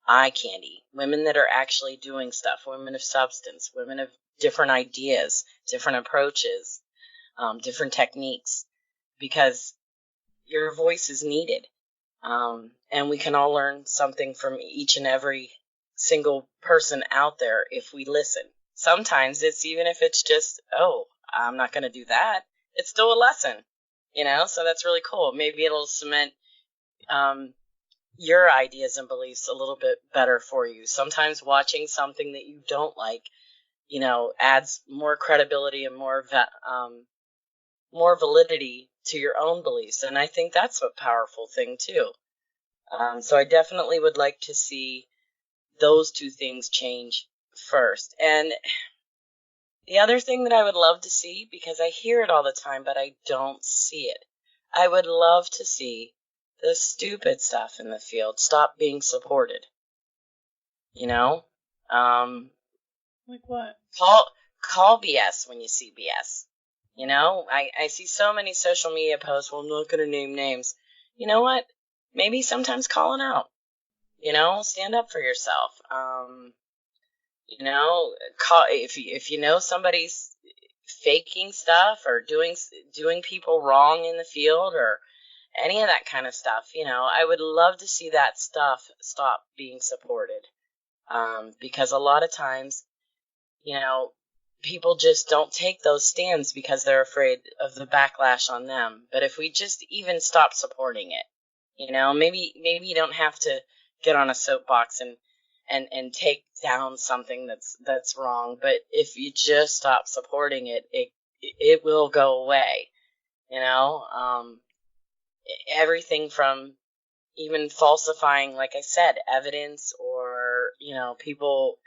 eye candy. Women that are actually doing stuff, women of substance, women of different ideas, different approaches, different techniques, because your voice is needed. And we can all learn something from each and every single person out there if we listen. Sometimes it's even if it's just, I'm not going to do that. It's still a lesson, so that's really cool. Maybe it'll cement your ideas and beliefs a little bit better for you. Sometimes watching something that you don't like, adds more credibility and more validity to your own beliefs. And I think that's a powerful thing too. So I definitely would like to see those two things change first. And the other thing that I would love to see, because I hear it all the time, but I don't see it, I would love to see the stupid stuff in the field stop being supported. Like what? Call BS when you see BS. I see so many social media posts. Well, I'm not going to name names. You know what? Maybe sometimes call it out. Stand up for yourself. If you know somebody's faking stuff or doing people wrong in the field or any of that kind of stuff, I would love to see that stuff stop being supported. Because a lot of times, people just don't take those stands because they're afraid of the backlash on them. But if we just even stop supporting it, maybe you don't have to get on a soapbox and take down something that's wrong. But if you just stop supporting it, it will go away. Everything from even falsifying, like I said, evidence or, people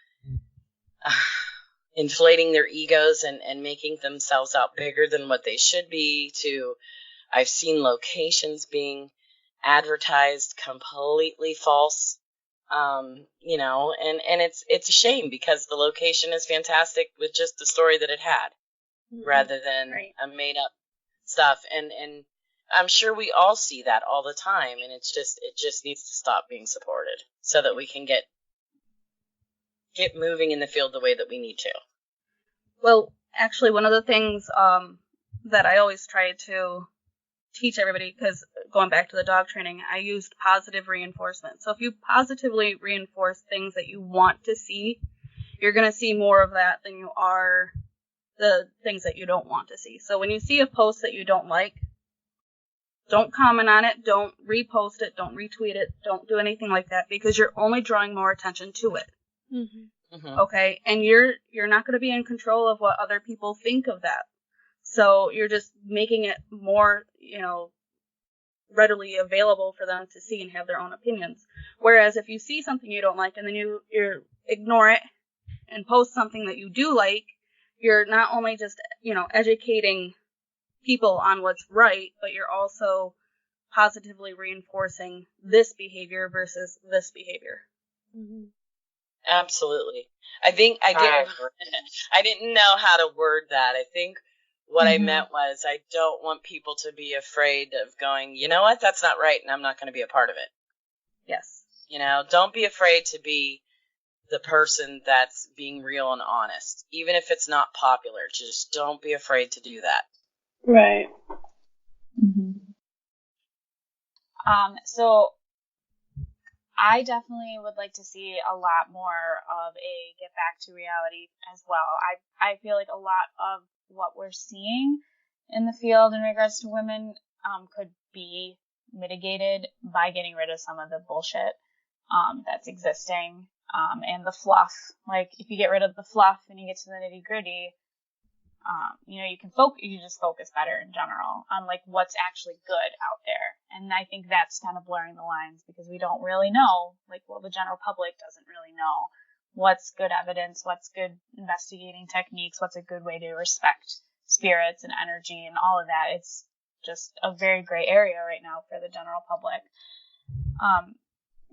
inflating their egos and making themselves out bigger than what they should be to, I've seen locations being advertised completely false. You know, and it's a shame because the location is fantastic with just the story that it had, rather than a made up stuff. And I'm sure we all see that all the time, and it just needs to stop being supported so that we can get moving in the field the way that we need to. Well, actually, one of the things that I always try to teach everybody, because going back to the dog training, I used positive reinforcement. So if you positively reinforce things that you want to see, you're going to see more of that than you are the things that you don't want to see. So when you see a post that you don't like, don't comment on it, don't repost it, don't retweet it, don't do anything like that, because you're only drawing more attention to it. Okay? And you're not going to be in control of what other people think of that. So you're just making it more, readily available for them to see and have their own opinions. Whereas if you see something you don't like and then you ignore it and post something that you do like, you're not only just, educating people on what's right, but you're also positively reinforcing this behavior versus this behavior. Absolutely. I think I didn't know how to word that. I think what I meant was I don't want people to be afraid of going, you know what, that's not right, and I'm not going to be a part of it. Yes. Don't be afraid to be the person that's being real and honest. Even if it's not popular, just don't be afraid to do that. Right. So I definitely would like to see a lot more of a get back to reality as well. I feel like a lot of what we're seeing in the field in regards to women could be mitigated by getting rid of some of the bullshit that's existing and the fluff. Like, if you get rid of the fluff and you get to the nitty gritty, you can just focus better in general on like what's actually good out there. And I think that's kind of blurring the lines because we don't really know, the general public doesn't really know what's good evidence, what's good investigating techniques, what's a good way to respect spirits and energy and all of that. It's just a very gray area right now for the general public.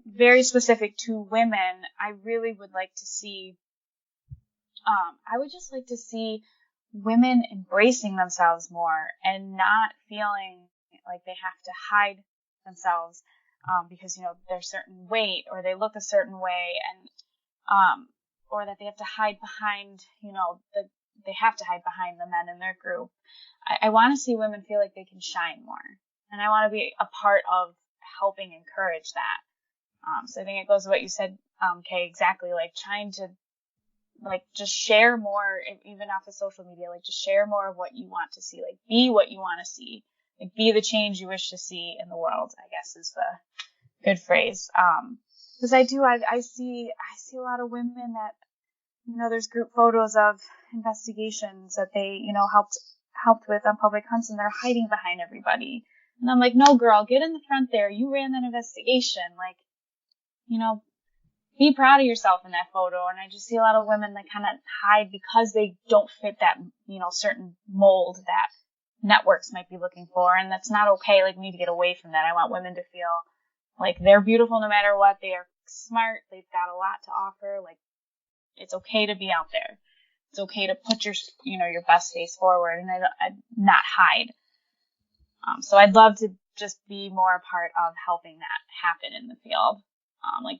Very specific to women, I really would like to see, I would just like to see women embracing themselves more and not feeling like they have to hide themselves because, they're a certain weight or they look a certain way and or that they have to hide behind, they have to hide behind the men in their group. I want to see women feel like they can shine more. And I want to be a part of helping encourage that. So I think it goes to what you said, Kay, exactly, trying to, just share more, even off of social media, just share more of what you want to see, be what you want to see, be the change you wish to see in the world, I guess is the good phrase. Because I see a lot of women that, there's group photos of investigations that they, helped with on public hunts and they're hiding behind everybody. And I'm like, no, girl, get in the front there. You ran that investigation. Be proud of yourself in that photo. And I just see a lot of women that kind of hide because they don't fit that, certain mold that networks might be looking for. And that's not okay. We need to get away from that. I want women to feel like they're beautiful no matter what. They are smart. They've got a lot to offer. It's okay to be out there. It's okay to put your, your best face forward and not hide. So I'd love to just be more a part of helping that happen in the field.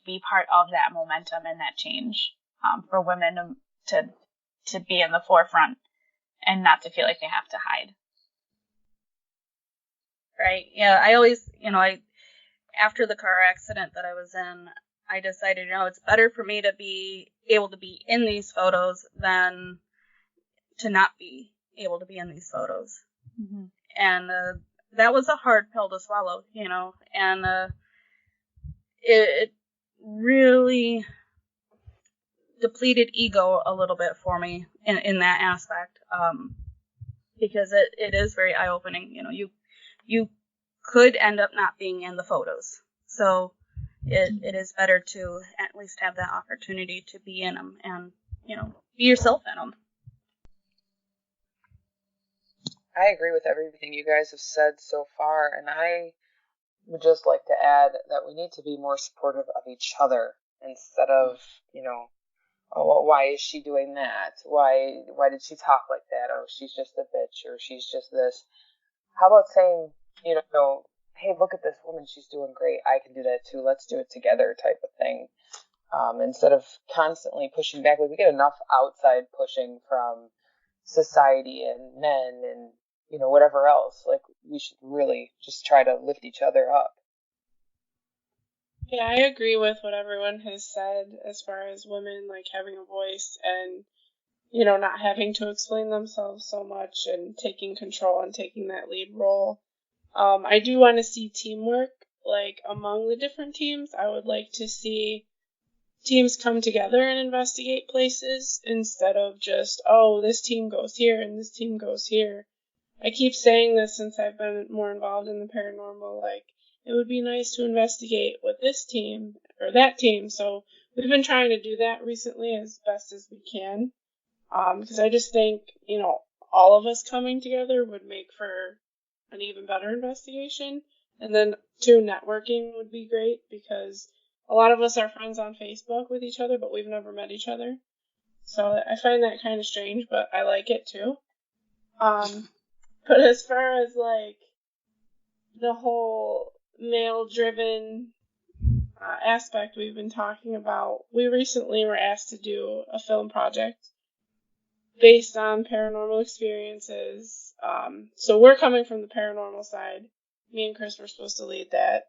Be part of that momentum and that change, for women to be in the forefront and not to feel like they have to hide. Right. Yeah. I always, after the car accident that I was in, I decided, it's better for me to be able to be in these photos than to not be able to be in these photos. And that was a hard pill to swallow, and it really depleted ego a little bit for me in that aspect, because it is very eye-opening. You could end up not being in the photos. So it is better to at least have that opportunity to be in them and, be yourself in them. I agree with everything you guys have said so far, and I would just like to add that we need to be more supportive of each other instead of, oh, well, why is she doing that? Why did she talk like that? Oh, she's just a bitch, or she's just this. How about saying, hey, look at this woman, she's doing great. I can do that too. Let's do it together, type of thing. Instead of constantly pushing back. Like, we get enough outside pushing from society and men and whatever else. Like, we should really just try to lift each other up. Yeah, I agree with what everyone has said as far as women like having a voice and not having to explain themselves so much and taking control and taking that lead role. I do want to see teamwork, like among the different teams. I would like to see teams come together and investigate places instead of just, oh, this team goes here and this team goes here. I keep saying this since I've been more involved in the paranormal, like, it would be nice to investigate with this team or that team. So we've been trying to do that recently as best as we can. Because I just think, all of us coming together would make for an even better investigation. And then, too, networking would be great because a lot of us are friends on Facebook with each other, but we've never met each other. So I find that kind of strange, but I like it, too. But as far as, like, the whole male-driven aspect we've been talking about, we recently were asked to do a film project based on paranormal experiences. So we're coming from the paranormal side. Me and Cryss were supposed to lead that.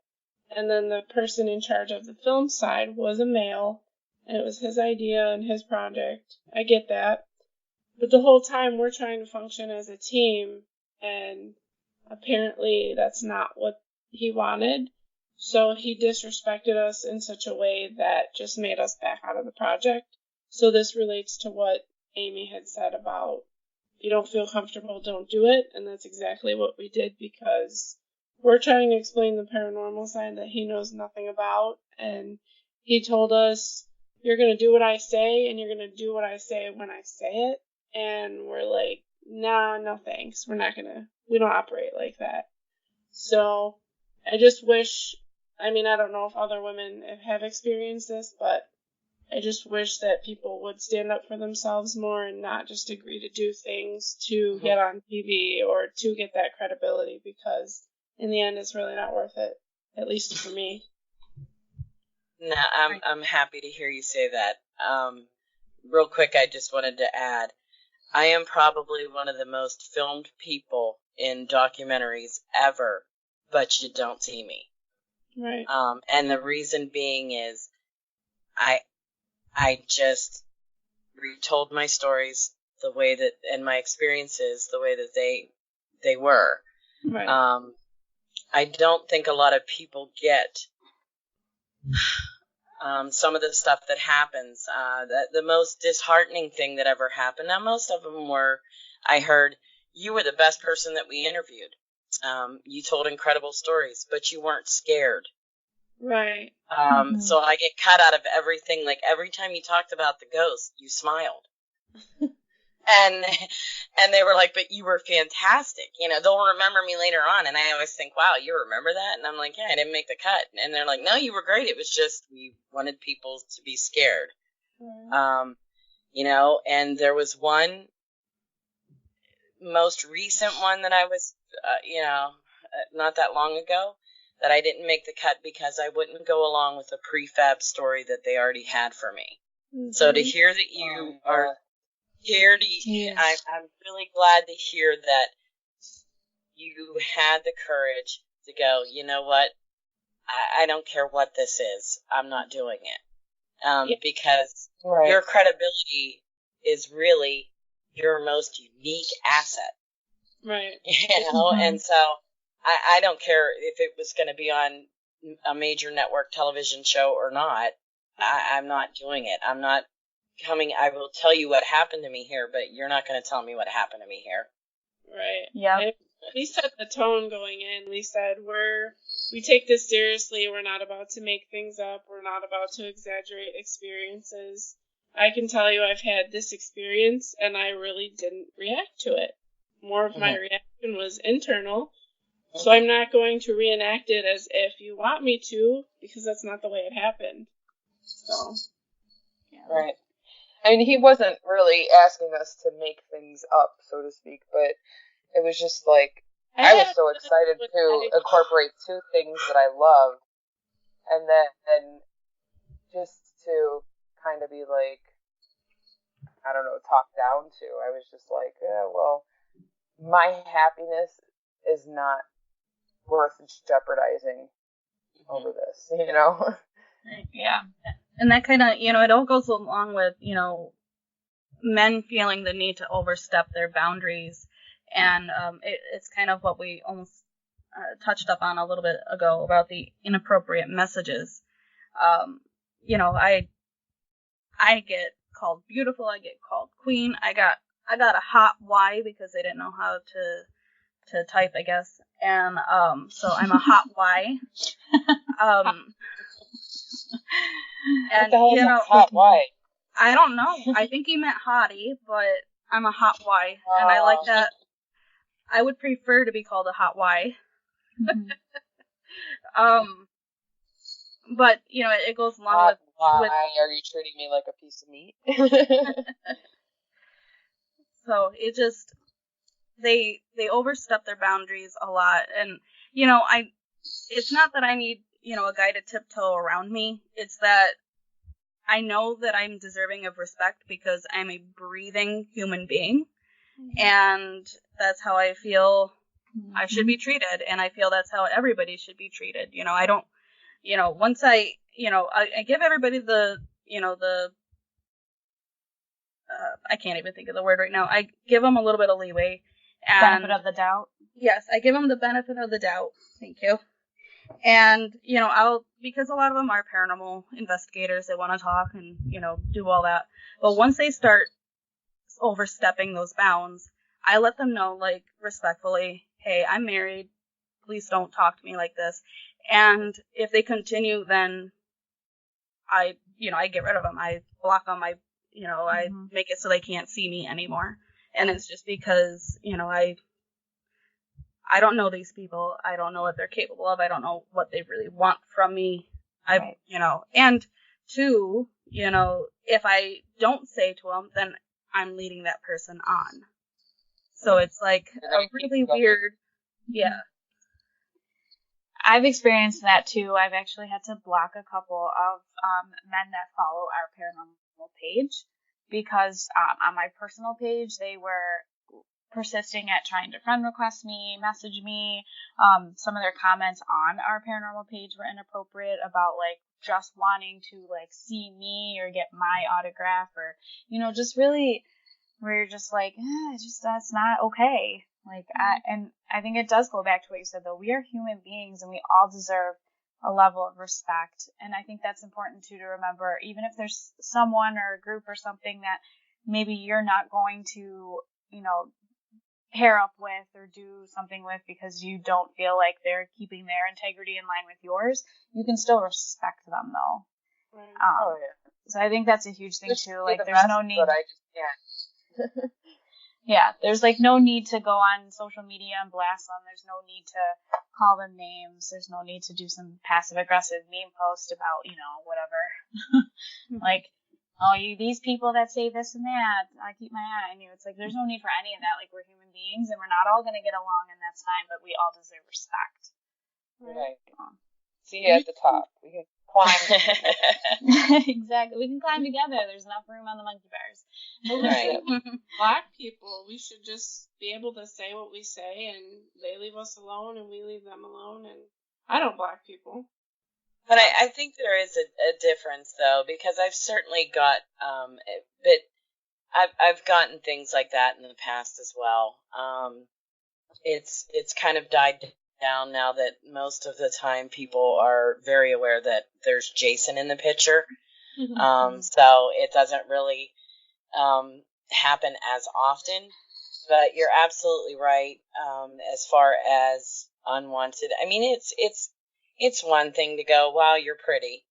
And then the person in charge of the film side was a male, and it was his idea and his project. I get that. But the whole time we're trying to function as a team, and apparently that's not what he wanted. So he disrespected us in such a way that just made us back out of the project. So this relates to what Amy had said about, you don't feel comfortable, don't do it. And that's exactly what we did, because we're trying to explain the paranormal side that he knows nothing about. And he told us, you're going to do what I say, and you're going to do what I say when I say it. And we're like, nah, no thanks. We don't operate like that. So I just wish, I don't know if other women have experienced this, but I just wish that people would stand up for themselves more and not just agree to do things to get on TV or to get that credibility, because in the end, it's really not worth it, at least for me. No, I'm happy to hear you say that. Real quick, I just wanted to add, I am probably one of the most filmed people in documentaries ever, but you don't see me. Right. And the reason being is I just retold my stories the way that, and my experiences the way that they were. Right. I don't think a lot of people get some of the stuff that happens. The most disheartening thing that ever happened. Now, most of them were, I heard, you were the best person that we interviewed. You told incredible stories, but you weren't scared. Right. So I get cut out of everything. Like, every time you talked about the ghost, you smiled. And they were like, but you were fantastic. They'll remember me later on. And I always think, wow, you remember that? And I'm like, yeah, I didn't make the cut. And they're like, no, you were great. It was just, we wanted people to be scared. Right. And there was one most recent one that I was, not that long ago, that I didn't make the cut because I wouldn't go along with a prefab story that they already had for me. Mm-hmm. So to hear that you are here, I'm really glad to hear that you had the courage to go, you know what, I don't care what this is, I'm not doing it. Because your credibility is really your most unique asset. Right. And so I don't care if it was going to be on a major network television show or not. I'm not doing it. I'm not coming. I will tell you what happened to me here, but you're not going to tell me what happened to me here. Right. Yeah. We set the tone going in. We said we take this seriously. We're not about to make things up. We're not about to exaggerate experiences. I can tell you I've had this experience and I really didn't react to it. More of my reaction was internal. So I'm not going to reenact it as if you want me to, because that's not the way it happened. So, yeah. Right. I mean, he wasn't really asking us to make things up, so to speak, but it was just like, I was so excited to incorporate two things that I love, and then just to kind of be like, I don't know, talked down to. I was just like, yeah, well, my happiness is not worth jeopardizing over this, you know? Yeah. And that kind of, you know, it all goes along with, you know, men feeling the need to overstep their boundaries. And it's kind of what we almost touched up on a little bit ago about the inappropriate messages. You know, I get called beautiful. I get called queen. I got a hot Y because they didn't know how to type, I guess. And so I'm a hot Y. And you know, hot Y? I don't know. I think he meant hottie, but I'm a hot Y, and I like that. I would prefer to be called a hot Y. But you know, it goes along with. Why are you treating me like a piece of meat? So it just they overstep their boundaries a lot, and you know, it's not that I need, you know, a guy to tiptoe around me. It's that I know that I'm deserving of respect because I'm a breathing human being, and that's how I feel I should be treated, and I feel that's how everybody should be treated. You know, I don't, you know, once I give everybody the, you know, I can't even think of the word right now. I give them a little bit of leeway. And, benefit of the doubt. Yes, I give them the benefit of the doubt. Thank you. And, you know, because a lot of them are paranormal investigators, they want to talk and, you know, do all that. But once they start overstepping those bounds, I let them know, like, respectfully, hey, I'm married. Please don't talk to me like this. And if they continue, then I get rid of them. I block them. I make it so they can't see me anymore. And it's just because, you know, I don't know these people. I don't know what they're capable of. I don't know what they really want from me. You know, and two, you know, if I don't say to them, then I'm leading that person on. So it's like a really weird, yeah. I've experienced that too. I've actually had to block a couple of men that follow our paranormal page because on my personal page they were persisting at trying to friend request me, message me. Some of their comments on our paranormal page were inappropriate about like just wanting to like see me or get my autograph or, you know, just really where you're just like, that's not okay. Like, I think it does go back to what you said though. We are human beings and we all deserve a level of respect. And I think that's important too to remember, even if there's someone or a group or something that maybe you're not going to, you know, pair up with or do something with because you don't feel like they're keeping their integrity in line with yours, you can still respect them though. Right. So I think that's a huge thing too. Like there's no need. But I just can't. Yeah, there's like no need to go on social media and blast them. There's no need to call them names. There's no need to do some passive aggressive meme post about, you know, whatever. Like, oh, these people that say this and that, I keep my eye on you. It's like, there's no need for any of that. Like, we're human beings and we're not all going to get along and that's fine, but we all deserve respect. Right. See you at the top. We can climb. Exactly. We can climb together. There's enough room on the monkey bars. Right. Black people, we should just be able to say what we say and they leave us alone and we leave them alone. And I don't black people. But I think there is a difference, though, because I've certainly got, but I've gotten things like that in the past as well. It's kind of died down now that most of the time people are very aware that there's Jason in the picture. So it doesn't really happen as often. But you're absolutely right as far as unwanted. I mean, it's one thing to go, wow, you're pretty,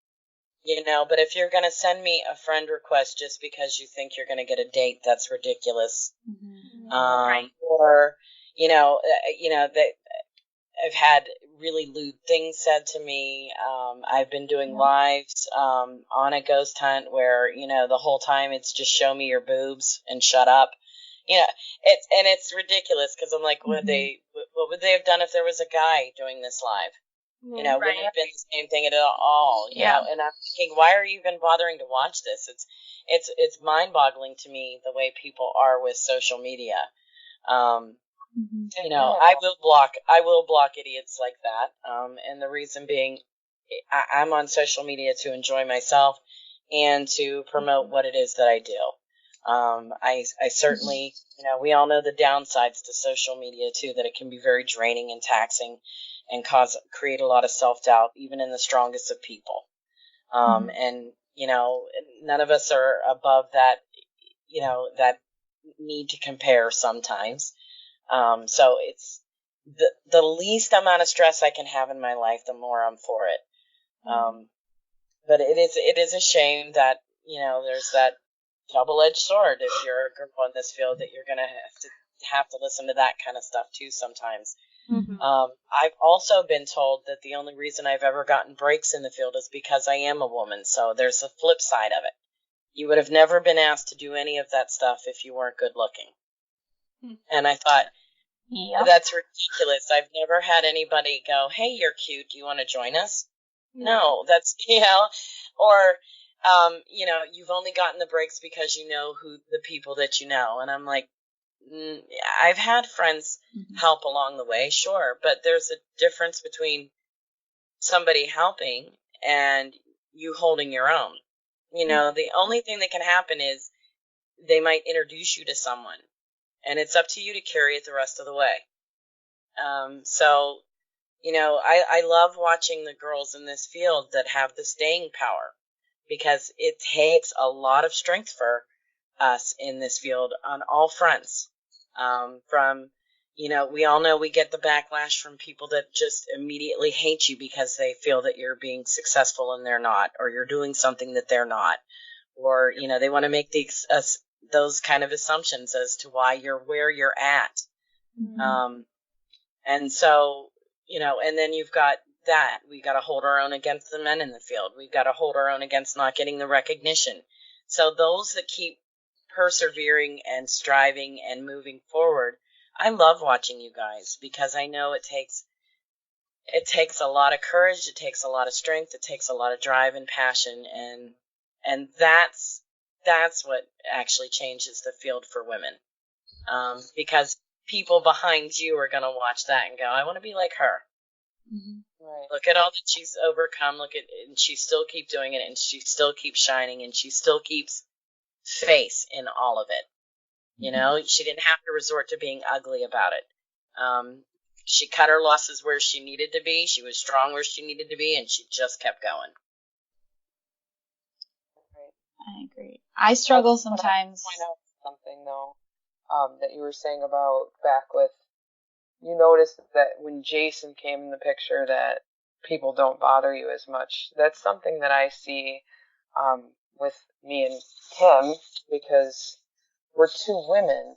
you know, but if you're going to send me a friend request just because you think you're going to get a date, that's ridiculous. Right. Or, that I've had really lewd things said to me. I've been doing lives on a ghost hunt where, the whole time it's just show me your boobs and shut up. It's ridiculous because I'm like, what would they have done if there was a guy doing this live? Wouldn't have been the same thing at all. You know, and I'm thinking, why are you even bothering to watch this? It's mind-boggling to me the way people are with social media. I will block idiots like that. And the reason being, I'm on social media to enjoy myself and to promote what it is that I do. I certainly, we all know the downsides to social media too, that it can be very draining and taxing and create a lot of self-doubt, even in the strongest of people. And, none of us are above that, that need to compare sometimes. So it's the least amount of stress I can have in my life, the more I'm for it. But it is a shame that, there's that double-edged sword if you're a girl in this field, that you're going to have to listen to that kind of stuff too sometimes. I've also been told that the only reason I've ever gotten breaks in the field is because I am a woman. So there's a flip side of it. You would have never been asked to do any of that stuff if you weren't good looking. And I thought, that's ridiculous. I've never had anybody go, hey, you're cute. Do you want to join us? No, that's, or, you've only gotten the breaks because you know who the people that you know. And I'm like, I've had friends help along the way, sure, but there's a difference between somebody helping and you holding your own. The only thing that can happen is they might introduce you to someone, and it's up to you to carry it the rest of the way. I love watching the girls in this field that have the staying power, because it takes a lot of strength for us in this field on all fronts. We all know we get the backlash from people that just immediately hate you because they feel that you're being successful and they're not, or you're doing something that they're not, or, they want to make those kind of assumptions as to why you're where you're at. And so, and then you've got that. We got to hold our own against the men in the field. We've got to hold our own against not getting the recognition. So those that keep persevering and striving and moving forward, I love watching you guys, because I know it takes a lot of courage, it takes a lot of strength, it takes a lot of drive and passion, and that's what actually changes the field for women. Because people behind you are going to watch that and go, I want to be like her. Right. Look at all that she's overcome. And she still keeps doing it, and she still keeps shining, and she still keeps face in all of it. She didn't have to resort to being ugly about it. She cut her losses where she needed to be. She was strong where she needed to be, and she just kept going. I agree. I struggle sometimes. I point out something though, that you were saying about back with, you noticed that when Jason came in the picture that people don't bother you as much. That's something that I see with me and Kim, because we're two women.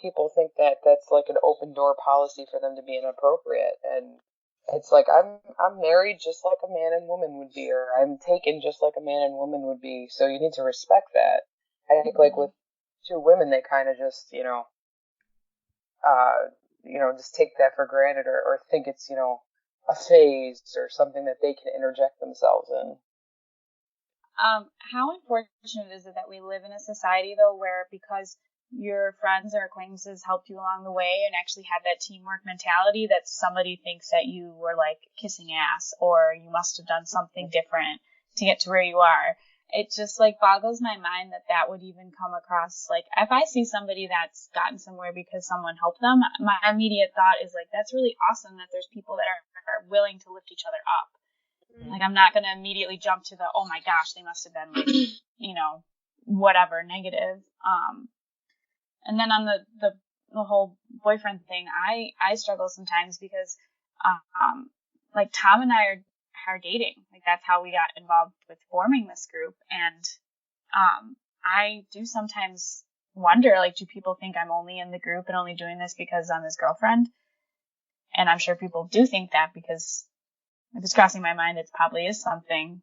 People think that that's like an open door policy for them to be inappropriate, and it's like I'm married just like a man and woman would be, or I'm taken just like a man and woman would be. So you need to respect that. I think like with two women, they kind of just just take that for granted, or think it's a phase or something that they can interject themselves in. How unfortunate is it that we live in a society, though, where because your friends or acquaintances helped you along the way and actually had that teamwork mentality, that somebody thinks that you were like kissing ass, or you must have done something different to get to where you are. It just like boggles my mind that would even come across. Like, if I see somebody that's gotten somewhere because someone helped them, my immediate thought is like, that's really awesome that there's people that are willing to lift each other up. Like, I'm not going to immediately jump to the, oh my gosh, they must have been like, whatever, negative. And then on the whole boyfriend thing, I struggle sometimes because, like, Tom and I are dating. Like, that's how we got involved with forming this group. And, I do sometimes wonder, like, do people think I'm only in the group and only doing this because I'm his girlfriend? And I'm sure people do think that, because if it's crossing my mind, it probably is something.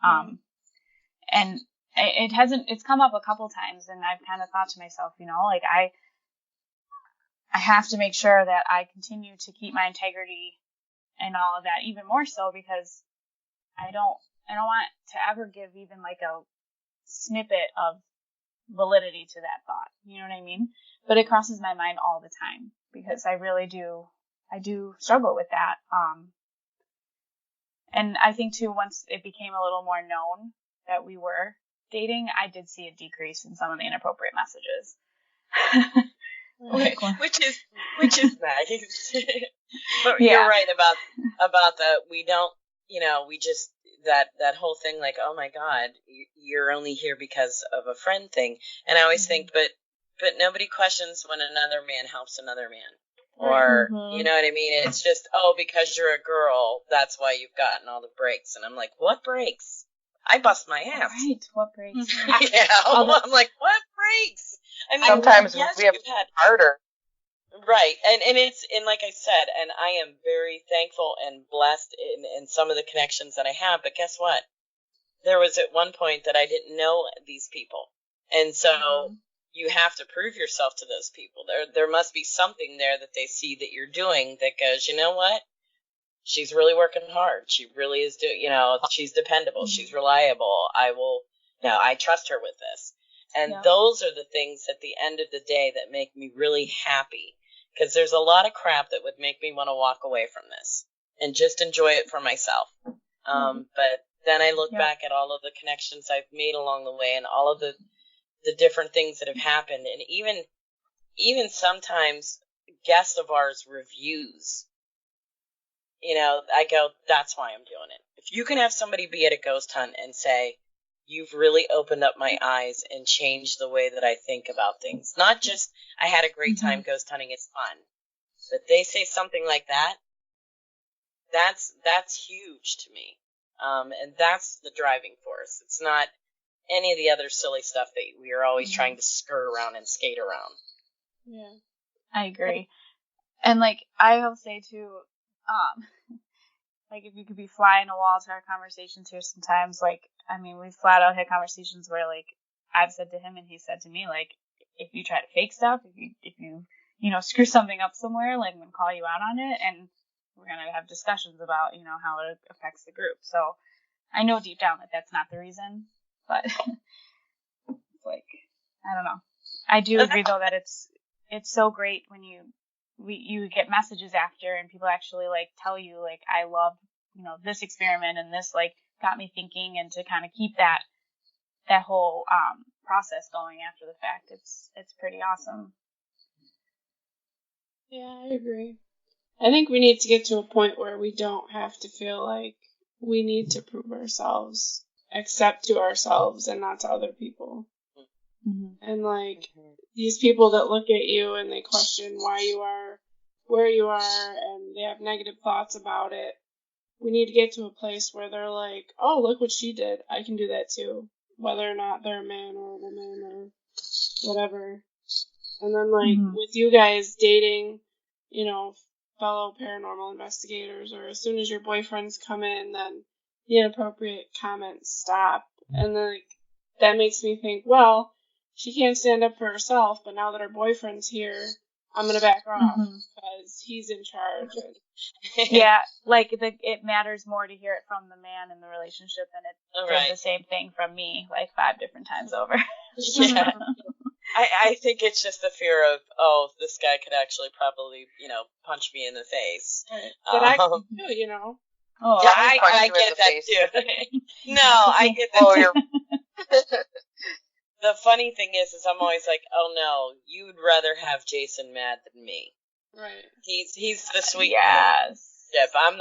And it's come up a couple times, and I've kind of thought to myself, like, I have to make sure that I continue to keep my integrity and all of that, even more so, because I don't want to ever give even like a snippet of validity to that thought. You know what I mean? But it crosses my mind all the time, because I really do. I do struggle with that. And I think too, once it became a little more known that we were dating, I did see a decrease in some of the inappropriate messages. which is nice. But Yeah. You're right about the, we don't, we just, that whole thing, like, oh my God, you're only here because of a friend thing. And I always think, but nobody questions when another man helps another man. Or, you know what I mean? It's just, because you're a girl, that's why you've gotten all the breaks. And I'm like, what breaks? I bust my ass. Right, what breaks? Yeah, I'm like, what breaks? I mean, sometimes yes, we have had harder. Right, and it's, and like I said, and I am very thankful and blessed in some of the connections that I have, but guess what? There was at one point that I didn't know these people, and so you have to prove yourself to those people. There must be something there that they see that you're doing that goes, you know what? She's really working hard. She really is doing, she's dependable. She's reliable. I trust her with this. And those are the things at the end of the day that make me really happy. Because there's a lot of crap that would make me want to walk away from this and just enjoy it for myself. But then I look back at all of the connections I've made along the way and all of the different things that have happened. And even sometimes guests of ours reviews, I go, that's why I'm doing it. If you can have somebody be at a ghost hunt and say, you've really opened up my eyes and changed the way that I think about things. Not just, I had a great time ghost hunting, it's fun. But they say something like that, that's huge to me. And that's the driving force. It's not any of the other silly stuff that we are always trying to skirt around and skate around. Yeah, I agree. And like, I'll say too, like, if you could be fly in a wall to our conversations here sometimes, like, I mean, we flat out had conversations where, like, I've said to him and he said to me, like, if you try to fake stuff, if you screw something up somewhere, like, I'm going to call you out on it, and we're going to have discussions about, how it affects the group. So I know deep down that that's not the reason, but like, I don't know. I do agree though that it's so great when you get messages after and people actually like tell you, like, I love, this experiment and this like got me thinking, and to kind of keep that whole process going after the fact. It's pretty awesome. Yeah, I agree. I think we need to get to a point where we don't have to feel like we need to prove ourselves, except to ourselves and not to other people. And like, these people that look at you and they question why you are where you are and they have negative thoughts about it, we need to get to a place where they're like, oh, look what she did. I can do that too. Whether or not they're a man or a woman or whatever. And then like with you guys dating, fellow paranormal investigators, or as soon as your boyfriends come in, then the inappropriate comments stop. And like, that makes me think, well, she can't stand up for herself, but now that her boyfriend's here, I'm going to back her off because he's in charge. Yeah, like it matters more to hear it from the man in the relationship than it did the same thing from me like 5 different times over. Yeah. I think it's just the fear of, oh, this guy could actually probably, punch me in the face. But I can too, Oh, yeah, I get that too. No, I get that too. The funny thing is I'm always like, oh no, you'd rather have Jason mad than me. Right. He's the sweet yes. Yeah, but I'm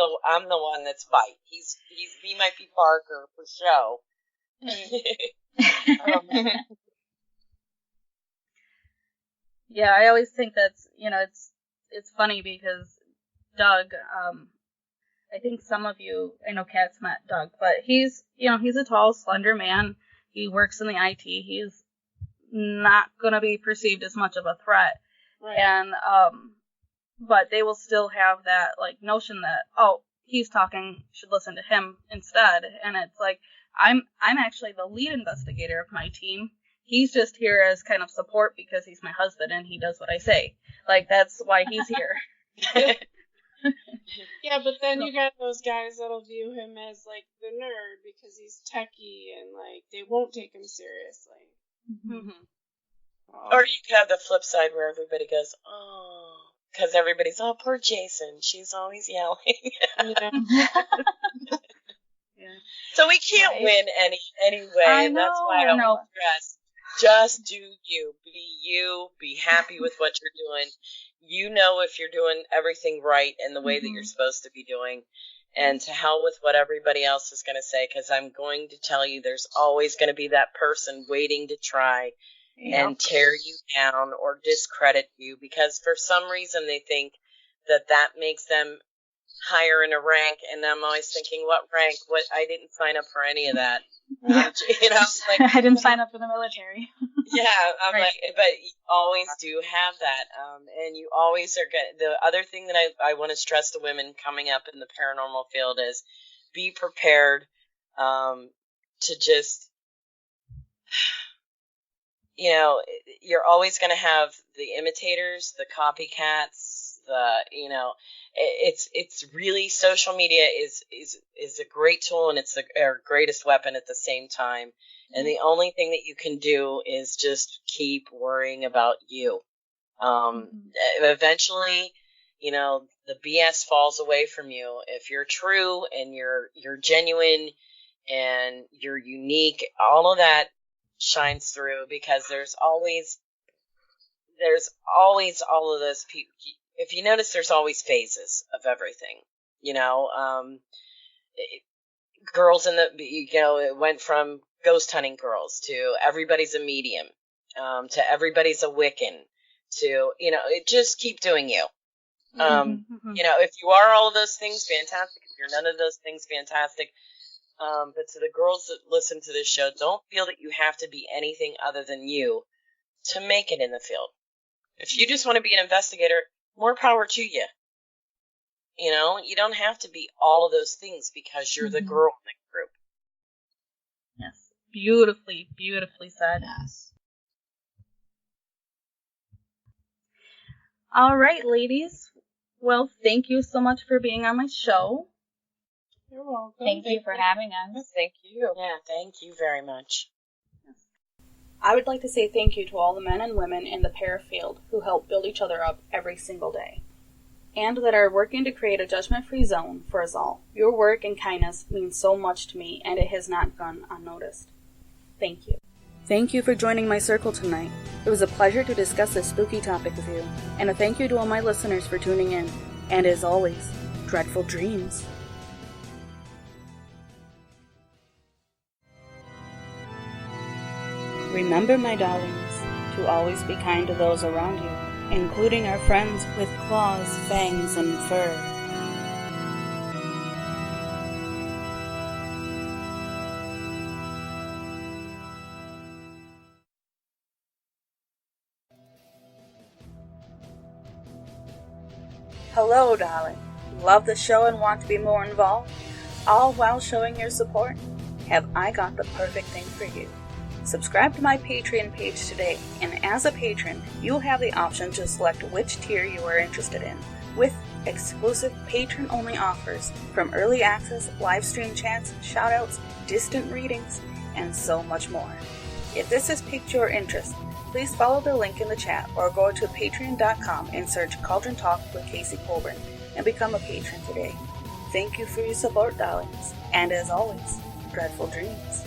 the one that's bite. He might be Parker for show. Yeah, I always think that's, it's funny because Doug, I think some of you, I know Kat's met Doug, but he's a tall, slender man. He works in the IT. He's not going to be perceived as much of a threat. Right. And, but they will still have that, like, notion that, oh, he's talking, should listen to him instead. And it's like, I'm actually the lead investigator of my team. He's just here as kind of support because he's my husband and he does what I say. Like, that's why he's here. Yeah, but then you got those guys that'll view him as, like, the nerd because he's techie and, like, they won't take him seriously. Mm-hmm. Or you could have the flip side where everybody goes, oh, because everybody's, oh, poor Jason. She's always yelling. Yeah. Yeah. So we can't win anyway, and that's why I don't stress. Just do you. Be you. Be happy with what you're doing. You know if you're doing everything right in the way that you're supposed to be doing. And to hell with what everybody else is going to say, because I'm going to tell you there's always going to be that person waiting to try and tear you down or discredit you, because for some reason they think that makes them higher in a rank, and I'm always thinking, what rank? What? I didn't sign up for any of that. Yeah. Like, I didn't sign up for the military. Yeah, I'm Right. like, but you always do have that, and you always are good. The other thing that I want to stress to women coming up in the paranormal field is be prepared to just, you're always going to have the imitators, the copycats, it's really, social media is a great tool, and it's our greatest weapon at the same time. And the only thing that you can do is just keep worrying about you. Eventually, the BS falls away from you. If you're true and you're genuine and you're unique, all of that shines through, because there's always all of those people. If you notice, there's always phases of everything, girls it went from ghost hunting girls to everybody's a medium, to everybody's a Wiccan, to, just keep doing you. If you are all of those things, fantastic. If you're none of those things, fantastic. But to the girls that listen to this show, don't feel that you have to be anything other than you to make it in the field. If you just want to be an investigator, more power to you. You don't have to be all of those things because you're the girl in the group. Yes. Beautifully, beautifully said. Yes. All right, ladies. Well, thank you so much for being on my show. You're welcome. Thank you for having us. Thank you. Yeah, thank you very much. I would like to say thank you to all the men and women in the para field who help build each other up every single day, and that are working to create a judgment-free zone for us all. Your work and kindness means so much to me, and it has not gone unnoticed. Thank you. Thank you for joining my circle tonight. It was a pleasure to discuss this spooky topic with you, and a thank you to all my listeners for tuning in. And as always, dreadful dreams. Remember, my darlings, to always be kind to those around you, including our friends with claws, fangs, and fur. Hello, darling. Love the show and want to be more involved? All while showing your support? Have I got the perfect thing for you? Subscribe to my Patreon page today, and as a patron, you'll have the option to select which tier you are interested in, with exclusive patron-only offers from early access, live stream chats, shoutouts, distant readings, and so much more. If this has piqued your interest, please follow the link in the chat or go to patreon.com and search Cauldron Talk with Casey Colburn and become a patron today. Thank you for your support, darlings, and as always, dreadful dreams.